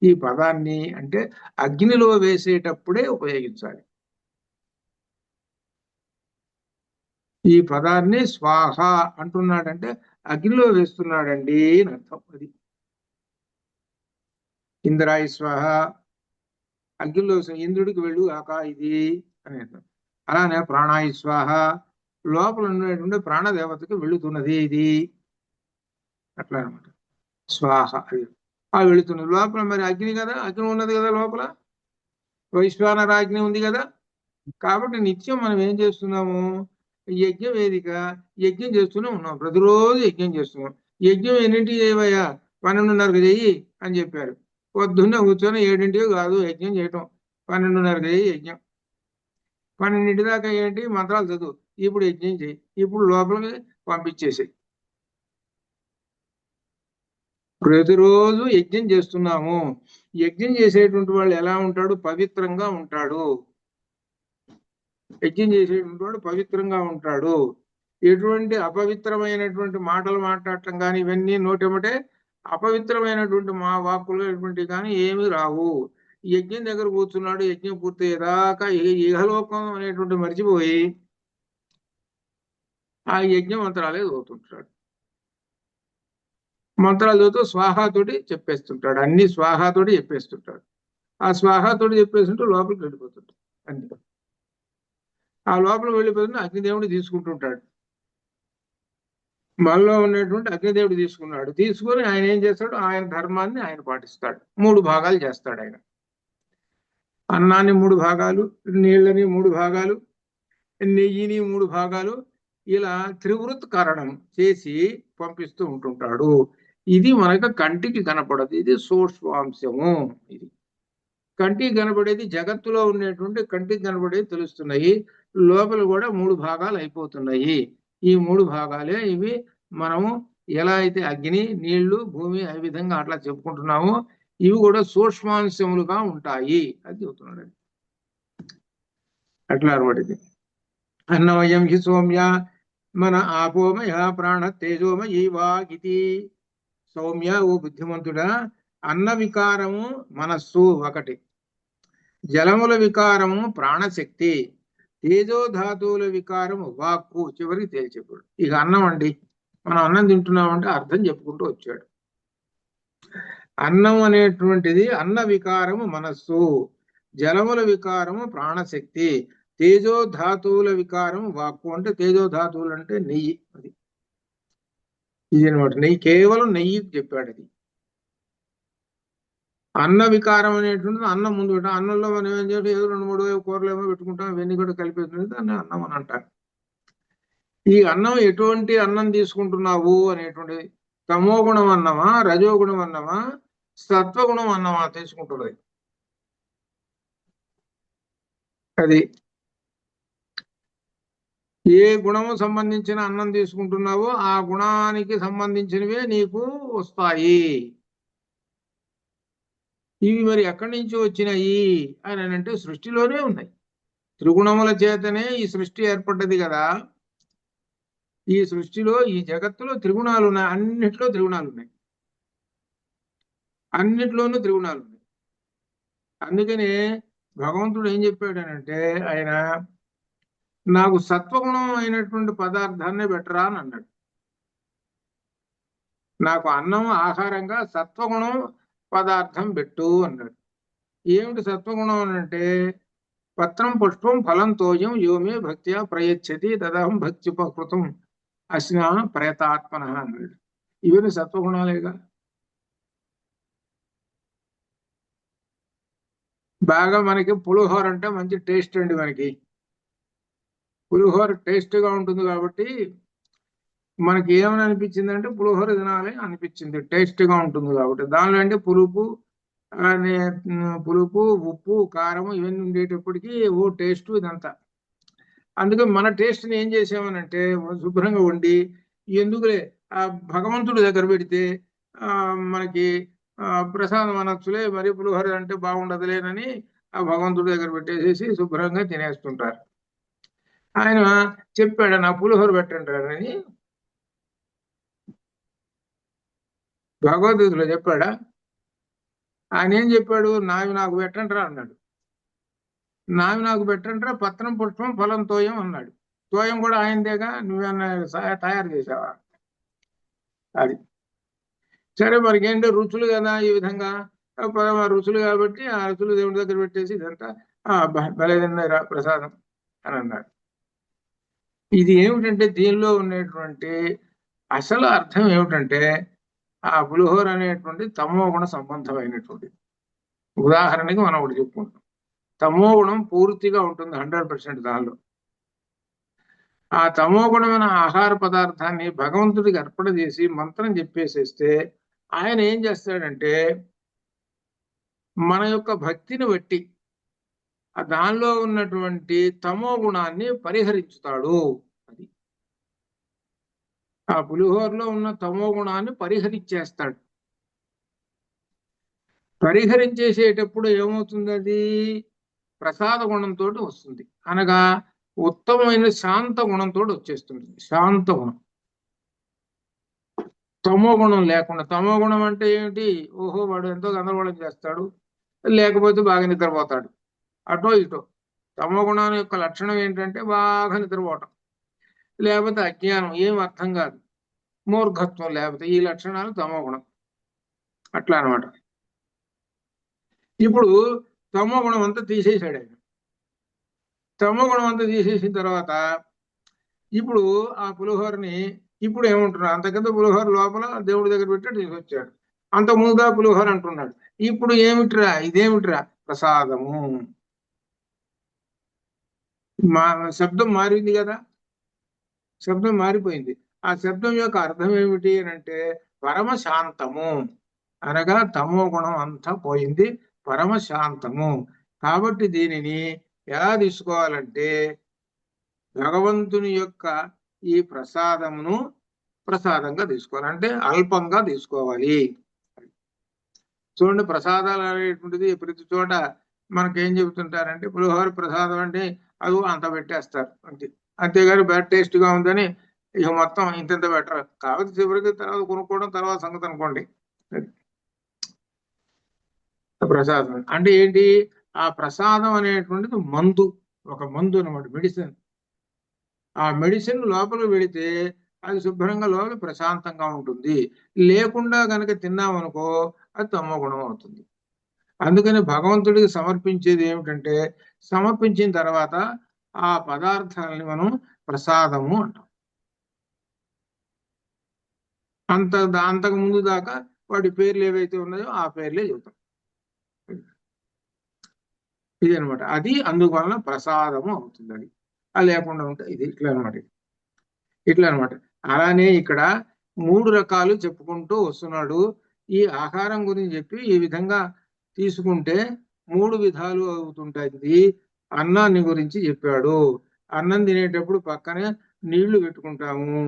ఈ పదాన్ని అంటే అగ్నిలో వేసేటప్పుడే ఉపయోగించాలి. ఈ పదాన్ని స్వాహ అంటున్నాడంటే అగ్నిలో వేస్తున్నాడండి అని అర్థం. అది ఇంద్రాయి స్వాహ, అగ్నిలో ఇంద్రుడికి వెళ్ళు ఆక ఇది అని అర్థం. అలానే ప్రాణాయి స్వాహ, లోపల ఉన్నటువంటి ప్రాణదేవతకి వెళుతున్నది ఇది, అట్లా అనమాట. స్వాహ అది ఆ వెళుతున్నది లోపల. మరి అగ్ని కదా, అగ్ని ఉన్నది కదా లోపల, వైశ్వానర అగ్ని ఉంది కదా. కాబట్టి నిత్యం మనం ఏం చేస్తున్నాము? యజ్ఞ వేదిక, యజ్ఞం చేస్తూనే ఉన్నాం. ప్రతిరోజు యజ్ఞం చేస్తున్నాం. యజ్ఞం ఎన్నింటికి చేయవయ్యా? 12:30కి చెయ్యి అని చెప్పారు. పొద్దున్నే కూర్చొని 7ంటికి కాదు యజ్ఞం చేయటం, 12:30కి చెయ్యి యజ్ఞం. 12 దాకా ఏంటి మంత్రాలు చదువు, ఇప్పుడు యజ్ఞం చేయి, ఇప్పుడు లోపలికి పంపించేసి. ప్రతిరోజు యజ్ఞం చేస్తున్నాము. యజ్ఞం చేసేటువంటి వాళ్ళు ఎలా ఉంటాడు? పవిత్రంగా ఉంటాడు. యజ్ఞం చేసేటువంటి వాడు పవిత్రంగా ఉంటాడు. ఎటువంటి అపవిత్రమైనటువంటి మాటలు మాట్లాడటం కానీ ఇవన్నీ నోటెమటే అపవిత్రమైనటువంటి మా వాక్కులు ఎటువంటి కానీ ఏమీ రావు. యజ్ఞం దగ్గర కూర్చున్నాడు, యజ్ఞం పూర్తయ్యేదాకా ఇహలోకం అనేటువంటి మర్చిపోయి ఆ యజ్ఞ మంత్రాలే చదువుతుంటాడు. మంత్రాలు చదువుతూ స్వాహాతోటి చెప్పేస్తుంటాడు, అన్ని స్వాహాతోటి చెప్పేస్తుంటాడు. ఆ స్వాహాతోటి చెప్పేస్తుంటే లోపలికి వెళ్ళిపోతుంటాడు. అన్ని ఆ లోపలికి వెళ్ళిపోతుంటే అగ్నిదేవుడు తీసుకుంటుంటాడు. మనలో ఉన్నటువంటి అగ్నిదేవుడు తీసుకుని ఆయన ఏం చేస్తాడు? ఆయన ధర్మాన్ని ఆయన పాటిస్తాడు. 3 భాగాలు చేస్తాడు ఆయన. అన్నాన్ని 3 భాగాలు, నీళ్ళని 3 భాగాలు, నెయ్యిని 3 భాగాలు, ఇలా త్రివృత్ కరణం చేసి పంపిస్తూ ఉంటుంటాడు. ఇది మనకు కంటికి కనపడదు, ఇది సూక్ష్మాంశము. ఇది కంటికి కనబడేది, జగత్తులో ఉండేటువంటి కంటికి కనబడేది తెలుస్తున్నాయి. లోపల కూడా 3 భాగాలు అయిపోతున్నాయి. ఈ 3 భాగాలే ఇవి. మనము ఎలా అయితే అగ్ని, నీళ్లు, భూమి ఆ విధంగా అట్లా చెప్పుకుంటున్నామో ఇవి కూడా సూక్ష్మాంశములుగా ఉంటాయి అది చెబుతున్నాడు. అట్లా అనబడింది. అన్నమయం హి సౌమ్య మన ఆపోమయ ప్రాణ తేజోమయీ వాగితి. సౌమ్య ఓ బుద్ధిమంతుడా, అన్న వికారము మనస్సు ఒకటి, జలముల వికారము ప్రాణశక్తి, తేజోధాతువుల వికారము వాక్కు, చివరికి తేల్చెప్పుడు. ఇక అన్నం అండి, మనం అన్నం తింటున్నామంటే అర్థం చెప్పుకుంటూ వచ్చాడు. అన్నం అనేటువంటిది అన్న వికారము మనస్సు, జలముల వికారము ప్రాణశక్తి, తేజోధాతువుల వికారము వాక్కు. అంటే తేజోధాతువులు అంటే నెయ్యి, అది ఇది అనమాట. నెయ్యి కేవలం నెయ్యి చెప్పాడు. అది అన్న వికారం అనేటువంటిది అన్నం ముందు పెట్టాం. అన్నంలో మనం ఏం చేయాలి? ఏదో 2-3 కూరలు ఏమో పెట్టుకుంటాం, అవన్నీ కూడా కలిపేస్తుంది, దాన్ని అన్నం అని అంటారు. ఈ అన్నం ఎటువంటి అన్నం తీసుకుంటున్నావు అనేటువంటిది, తమో గుణం అన్నమా, రజోగుణం అన్నమా, సత్వగుణం అన్నమా తీసుకుంటున్నది. అది ఏ గుణము సంబంధించిన అన్నం తీసుకుంటున్నావో ఆ గుణానికి సంబంధించినవే నీకు వస్తాయి. ఇవి మరి ఎక్కడి నుంచి వచ్చినాయి అని అంటే సృష్టిలోనే ఉన్నాయి. త్రిగుణముల చేతనే ఈ సృష్టి ఏర్పడ్డది కదా. ఈ సృష్టిలో, ఈ జగత్తులో త్రిగుణాలు ఉన్నాయి. అన్నిట్లోనూ త్రిగుణాలు ఉన్నాయి. అందుకనే భగవంతుడు ఏం చెప్పాడనంటే, ఆయన నాకు సత్వగుణం అయినటువంటి పదార్థాన్ని పెట్టరా అని అన్నాడు. నాకు అన్నం ఆహారంగా సత్వగుణం పదార్థం పెట్టు అన్నాడు. ఏమిటి సత్వగుణం అని అంటే, పత్రం పుష్పం ఫలం తోయం యోమే భక్త్యా ప్రయచ్చతి తదహం భక్త్యుపకృతం అస్నా ప్రేతాత్మన అన్నాడు. ఇవన్నీ సత్వగుణాలేగా. బాగా మనకి పులిహోర అంటే మంచి టేస్ట్ అండి. మనకి పులిహోర టేస్ట్గా ఉంటుంది కాబట్టి మనకి ఏమని అనిపించింది అంటే పులిహోర తినాలి అనిపించింది, టేస్ట్గా ఉంటుంది కాబట్టి. దానిలో అంటే పులుపు, ఉప్పు, కారం ఇవన్నీ ఉండేటప్పటికీ ఓ టేస్ట్ ఇదంతా. అందుకే మన టేస్ట్ని ఏం చేసామనంటే శుభ్రంగా వండి ఎందుకులే ఆ భగవంతుడి దగ్గర పెడితే మనకి ప్రసాదం అనొచ్చులే, మరి పులిహోర అంటే బాగుండదులేనని ఆ భగవంతుడి దగ్గర పెట్టేసేసి శుభ్రంగా తినేస్తుంటారు. ఆయన చెప్పాడు నా పులిహోర పెట్టంటారని, భగవద్గీతలో చెప్పాడా? ఆయన ఏం చెప్పాడు? నావి నాకు పెట్టంటారా అన్నాడు. నావి నాకు పెట్టంటారా, పత్రం పుష్పం ఫలం తోయం అన్నాడు. తోయం కూడా ఆయనదేగా, నువ్వేమన్నా తయారు చేసావా? అది సరే, మనకి ఏంటో రుచులు కదా, ఈ విధంగా రుచులు కాబట్టి ఆ రుచులు దేవుడి దగ్గర పెట్టేసి ఇదంతా బలేదన్నారా ప్రసాదం అని అన్నాడు. ఇది ఏమిటంటే దీనిలో ఉండేటువంటి అసలు అర్థం ఏమిటంటే, ఆ పులిహోర అనేటువంటి తమో గుణ సంబంధమైనటువంటి. ఉదాహరణకి మనం ఒకటి చెప్పుకుంటాం, తమో గుణం పూర్తిగా ఉంటుంది 100% దానిలో. ఆ తమో గుణమైన ఆహార పదార్థాన్ని భగవంతుడికి అర్పణ చేసి మంత్రం చెప్పేసేస్తే ఆయన ఏం చేస్తాడంటే, మన యొక్క భక్తిని బట్టి ఆ దానిలో ఉన్నటువంటి తమో గుణాన్ని పరిహరించుతాడు. అది ఆ పులిహోరలో ఉన్న తమో గుణాన్ని పరిహరించేస్తాడు. పరిహరించేసేటప్పుడు ఏమవుతుంది? అది ప్రసాద గుణంతో వస్తుంది, అనగా ఉత్తమమైన శాంత గుణంతో వచ్చేస్తుంది. శాంత గుణం, తమో గుణం లేకుండా. తమో గుణం అంటే ఏమిటి? ఓహో వాడు ఎంతో గందరగోళం చేస్తాడు, లేకపోతే బాగా నిద్రపోతాడు, అటో ఇటో. తమో గుణం యొక్క లక్షణం ఏంటంటే బాగా నిద్రపోవటం, లేకపోతే అజ్ఞానం, ఏం అర్థం కాదు, మూర్ఘత్వం, లేకపోతే ఈ లక్షణాలు తమో గుణం. అట్లా అనమాట. ఇప్పుడు తమో గుణం అంతా తీసేసాడు ఆయన. తమో గుణం అంతా తీసేసిన తర్వాత ఇప్పుడు ఆ పులిహోరని ఇప్పుడు ఏమంటున్నాడు? అంతకంత పులిహోర లోపల దేవుడి దగ్గర పెట్టి తీసుకొచ్చాడు. అంత ముందుగా పులిహోర అంటున్నాడు. ఇప్పుడు ఏమిట్రా ఇదేమిట్రా? ప్రసాదము. శబ్దం మారింది కదా, శబ్దం మారిపోయింది. ఆ శబ్దం యొక్క అర్థం ఏమిటి అని అంటే పరమశాంతము, అనగా తమో గుణం అంతా పోయింది, పరమశాంతము. కాబట్టి దీనిని ఎలా తీసుకోవాలంటే భగవంతుని యొక్క ఈ ప్రసాదమును ప్రసాదంగా తీసుకోవాలి, అంటే అల్పంగా తీసుకోవాలి. చూడండి, ప్రసాదాలు అనేటువంటిది ప్రతి చోట మనకేం చెబుతుంటారంటే పులిహోర ప్రసాదం అంటే అది అంత పెట్టేస్తారు అంతే. అంతేగాని బ్యాడ్ టేస్ట్ గా ఉందని ఇక మొత్తం ఇంత పెట్టరు. కాబట్టి చివరికి తర్వాత కొనుక్కోవడం తర్వాత సంగతి అనుకోండి. ప్రసాదం అంటే ఏంటి? ఆ ప్రసాదం అనేటువంటిది మందు, ఒక మందు అనమాట, మెడిసిన్. ఆ మెడిసిన్ లోపలికి వెళితే అది శుభ్రంగా లోపల ప్రశాంతంగా ఉంటుంది. లేకుండా కనుక తిన్నామనుకో అది తమో గుణం అవుతుంది. అందుకని భగవంతుడికి సమర్పించేది ఏమిటంటే, సమర్పించిన తర్వాత ఆ పదార్థాలని మనం ప్రసాదము అంటాం. అంతకు ముందు దాకా వాటి పేర్లు ఏవైతే ఉన్నాయో ఆ పేర్లే చెబుతాం. ఇది అనమాట. అది అందువలన ప్రసాదము అవుతుంది. అది లేకుండా ఉంటే ఇది ఇట్లా అనమాట. ఇట్లా అనమాట. అలానే ఇక్కడ 3 రకాలు చెప్పుకుంటూ వస్తున్నాడు. ఈ ఆహారం గురించి చెప్పి ఈ విధంగా తీసుకుంటే 3 విధాలు అవుతుంటుంది. అన్నాన్ని గురించి చెప్పాడు. అన్నం తినేటప్పుడు పక్కనే నీళ్లు పెట్టుకుంటాము.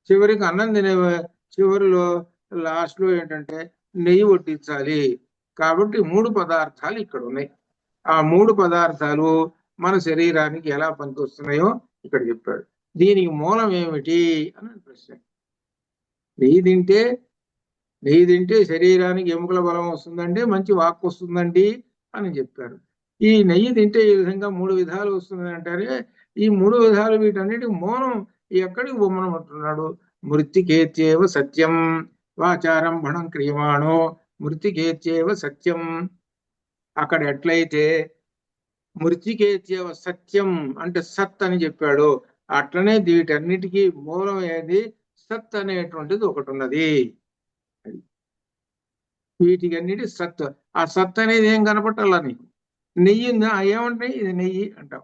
చివరికి అన్నం తినే చివరిలో లాస్ట్ లో ఏంటంటే నెయ్యి వడ్డించాలి. కాబట్టి 3 పదార్థాలు ఇక్కడ ఉన్నాయి. ఆ 3 పదార్థాలు మన శరీరానికి ఎలా పనికొస్తున్నాయో ఇక్కడ చెప్పాడు. దీనికి మూలం ఏమిటి అని ప్రశ్న. నెయ్యి తింటే శరీరానికి ఎముకల బలం వస్తుందండి, మంచి వాక్కు వస్తుందండి అని చెప్పారు. ఈ నెయ్యి తింటే ఈ విధంగా 3 విధాలు వస్తుంది అంటారే, ఈ 3 విధాలు వీటన్నిటికి మూలం ఎక్కడికి బొమ్మనమంటున్నాడు? మృత్తికేత్యేవ సత్యం వాచారంభణం క్రియమాణో మృత్తికేత్యేవ సత్యం. అక్కడ ఎట్లయితే మృత్తికేత్యేవ సత్యం అంటే సత్ అని చెప్పాడు, అట్లనే వీటన్నిటికీ మూలం ఏది? సత్ అనేటువంటిది ఒకటి ఉన్నది. వీటికి అన్నిటి సత్. ఆ సత్ అనేది ఏం కనపట్టాలా నీకు? నెయ్యి ఉందా? ఏమంటాయి? ఇది నెయ్యి అంటాం.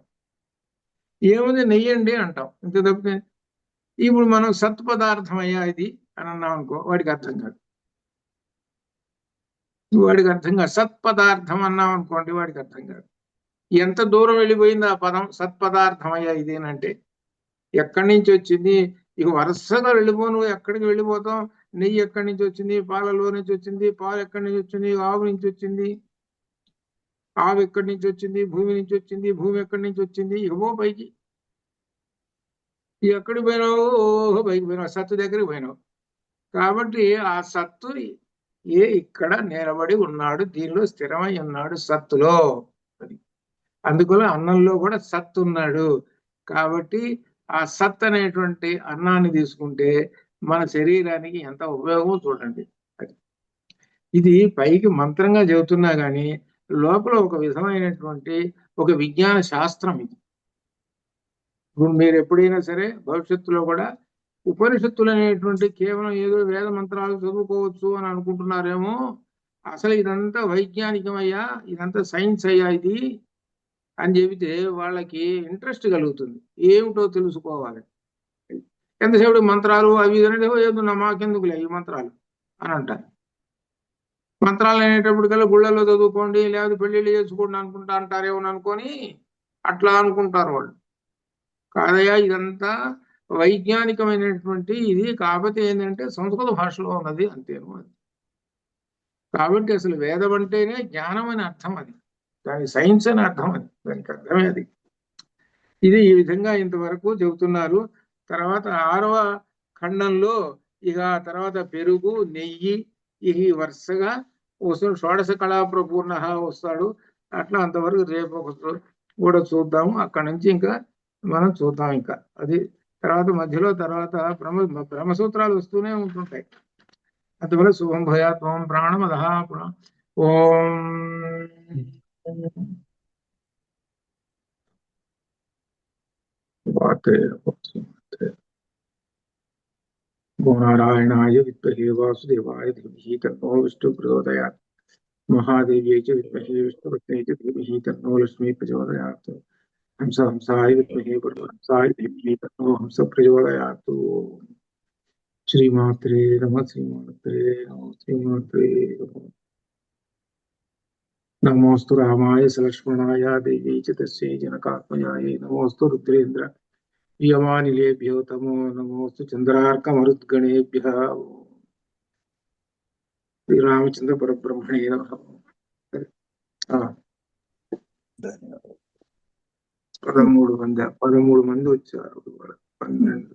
ఏముంది? నెయ్యి అండి అంటాం. ఇంత తప్పితే ఇప్పుడు మనం సత్ పదార్థం అయ్యా ఇది అని అన్నాం అనుకో, వాడికి అర్థం కాదు. సత్పదార్థం అన్నాం అనుకోండి, వాడికి అర్థం కాదు. ఎంత దూరం వెళ్ళిపోయింది ఆ పదం సత్పదార్థం అయ్యా ఇదేనంటే? ఎక్కడి నుంచి వచ్చింది? ఇక వరుసగా వెళ్ళిపో, నువ్వు ఎక్కడికి వెళ్ళిపోతాం? నెయ్యి ఎక్కడి నుంచి వచ్చింది? పాలలో నుంచి వచ్చింది. పాలు ఎక్కడి నుంచి వచ్చింది? ఆవు నుంచి వచ్చింది. ఆవు ఎక్కడి నుంచి వచ్చింది? భూమి నుంచి వచ్చింది. భూమి ఎక్కడి నుంచి వచ్చింది? ఇవో పైకి. ఎక్కడికి పోయినావు? ఓహో పైకి పోయినావు, సత్తు దగ్గరికి పోయినావు. కాబట్టి ఆ సత్తు ఇక్కడ నిలబడి ఉన్నాడు, దీనిలో స్థిరమై ఉన్నాడు సత్తులో. అందుకని అన్నంలో కూడా సత్తు ఉన్నాడు. కాబట్టి ఆ సత్ అనేటువంటి అన్నాన్ని తీసుకుంటే మన శరీరానికి ఎంత ఉపయోగమో చూడండి. ఇది పైకి మంత్రంగా చెబుతున్నా కానీ లోపల ఒక విధమైనటువంటి ఒక విజ్ఞాన శాస్త్రం ఇది. ఇప్పుడు మీరు ఎప్పుడైనా సరే భవిష్యత్తులో కూడా ఉపనిషత్తులు అనేటువంటి కేవలం ఏదో వేద మంత్రాలు చదువుకోవచ్చు అని అనుకుంటున్నారేమో. అసలు ఇదంతా వైజ్ఞానికమయ్యా, ఇదంతా సైన్స్ అయ్యా ఇది అని చెబితే వాళ్ళకి ఇంట్రెస్ట్ కలుగుతుంది, ఏమిటో తెలుసుకోవాలి. ఎంతసేపు మంత్రాలు అవి ఏదో మాకెందుకులే ఈ మంత్రాలు అని అంటారు. మంత్రాలు అనేటప్పటికల్లా గుళ్ళల్లో చదువుకోండి లేకపోతే పెళ్లిళ్ళు చేసుకోండి అనుకుంటా అంటారేమో అనుకొని అట్లా అనుకుంటారు వాళ్ళు. కాదయ్యా, ఇదంతా వైజ్ఞానికమైనటువంటి ఇది. కాకపోతే ఏంటంటే సంస్కృత భాషలో ఉన్నది అంతేను అది. కాబట్టి అసలు వేదం అంటేనే జ్ఞానం అని అర్థం. అది దాని సైన్స్ అని అర్థం. అది దానికి అర్థమే అది. ఇది ఈ విధంగా ఇంతవరకు చెబుతున్నారు. తర్వాత 6వ ఖండంలో ఇక తర్వాత పెరుగు, నెయ్యి ఇవి వరుసగా వస్తాడు. షోడశ కళా ప్రపూర్ణ వస్తాడు. అట్లా అంతవరకు రేపు కూడా చూద్దాము. అక్కడి నుంచి ఇంకా మనం చూద్దాం. ఇంకా అది తర్వాత మధ్యలో తర్వాత బ్రహ్మసూత్రాలు వస్తూనే ఉంటుంటాయి. అంతవరకు శుభం భయాత్మం ప్రాణమదహ ఓం नारायणाय विद्महे वासुदेवाय धीमहि तन्नो विष्णु प्रचोदयात् महादेव्यै च विद्महे विष्णुपत्न्यै च धीमहि तन्नो लक्ष्मी प्रचोदयात् हंसाय विद्महे वरुणहंसाय धीमहि तन्नो हंस प्रचोदयात् श्रीमात्रे नमः श्रीमात्रे नमः श्रीमात्रे नमः नमोस्तु रामाय सलक्ष्मणाय देवी च तस्यै जनकात्मजायै नमोस्तु रुद्रेन्द्र यमानिलेभ्यो तमो नमोस्तु चंद्रार्कमरुद्गणेभ्यः శ్రీరామచంద్ర పరబ్రహ్మణే నమః. ధన్యవాదాలు. 13 మంది వచ్చారు. 12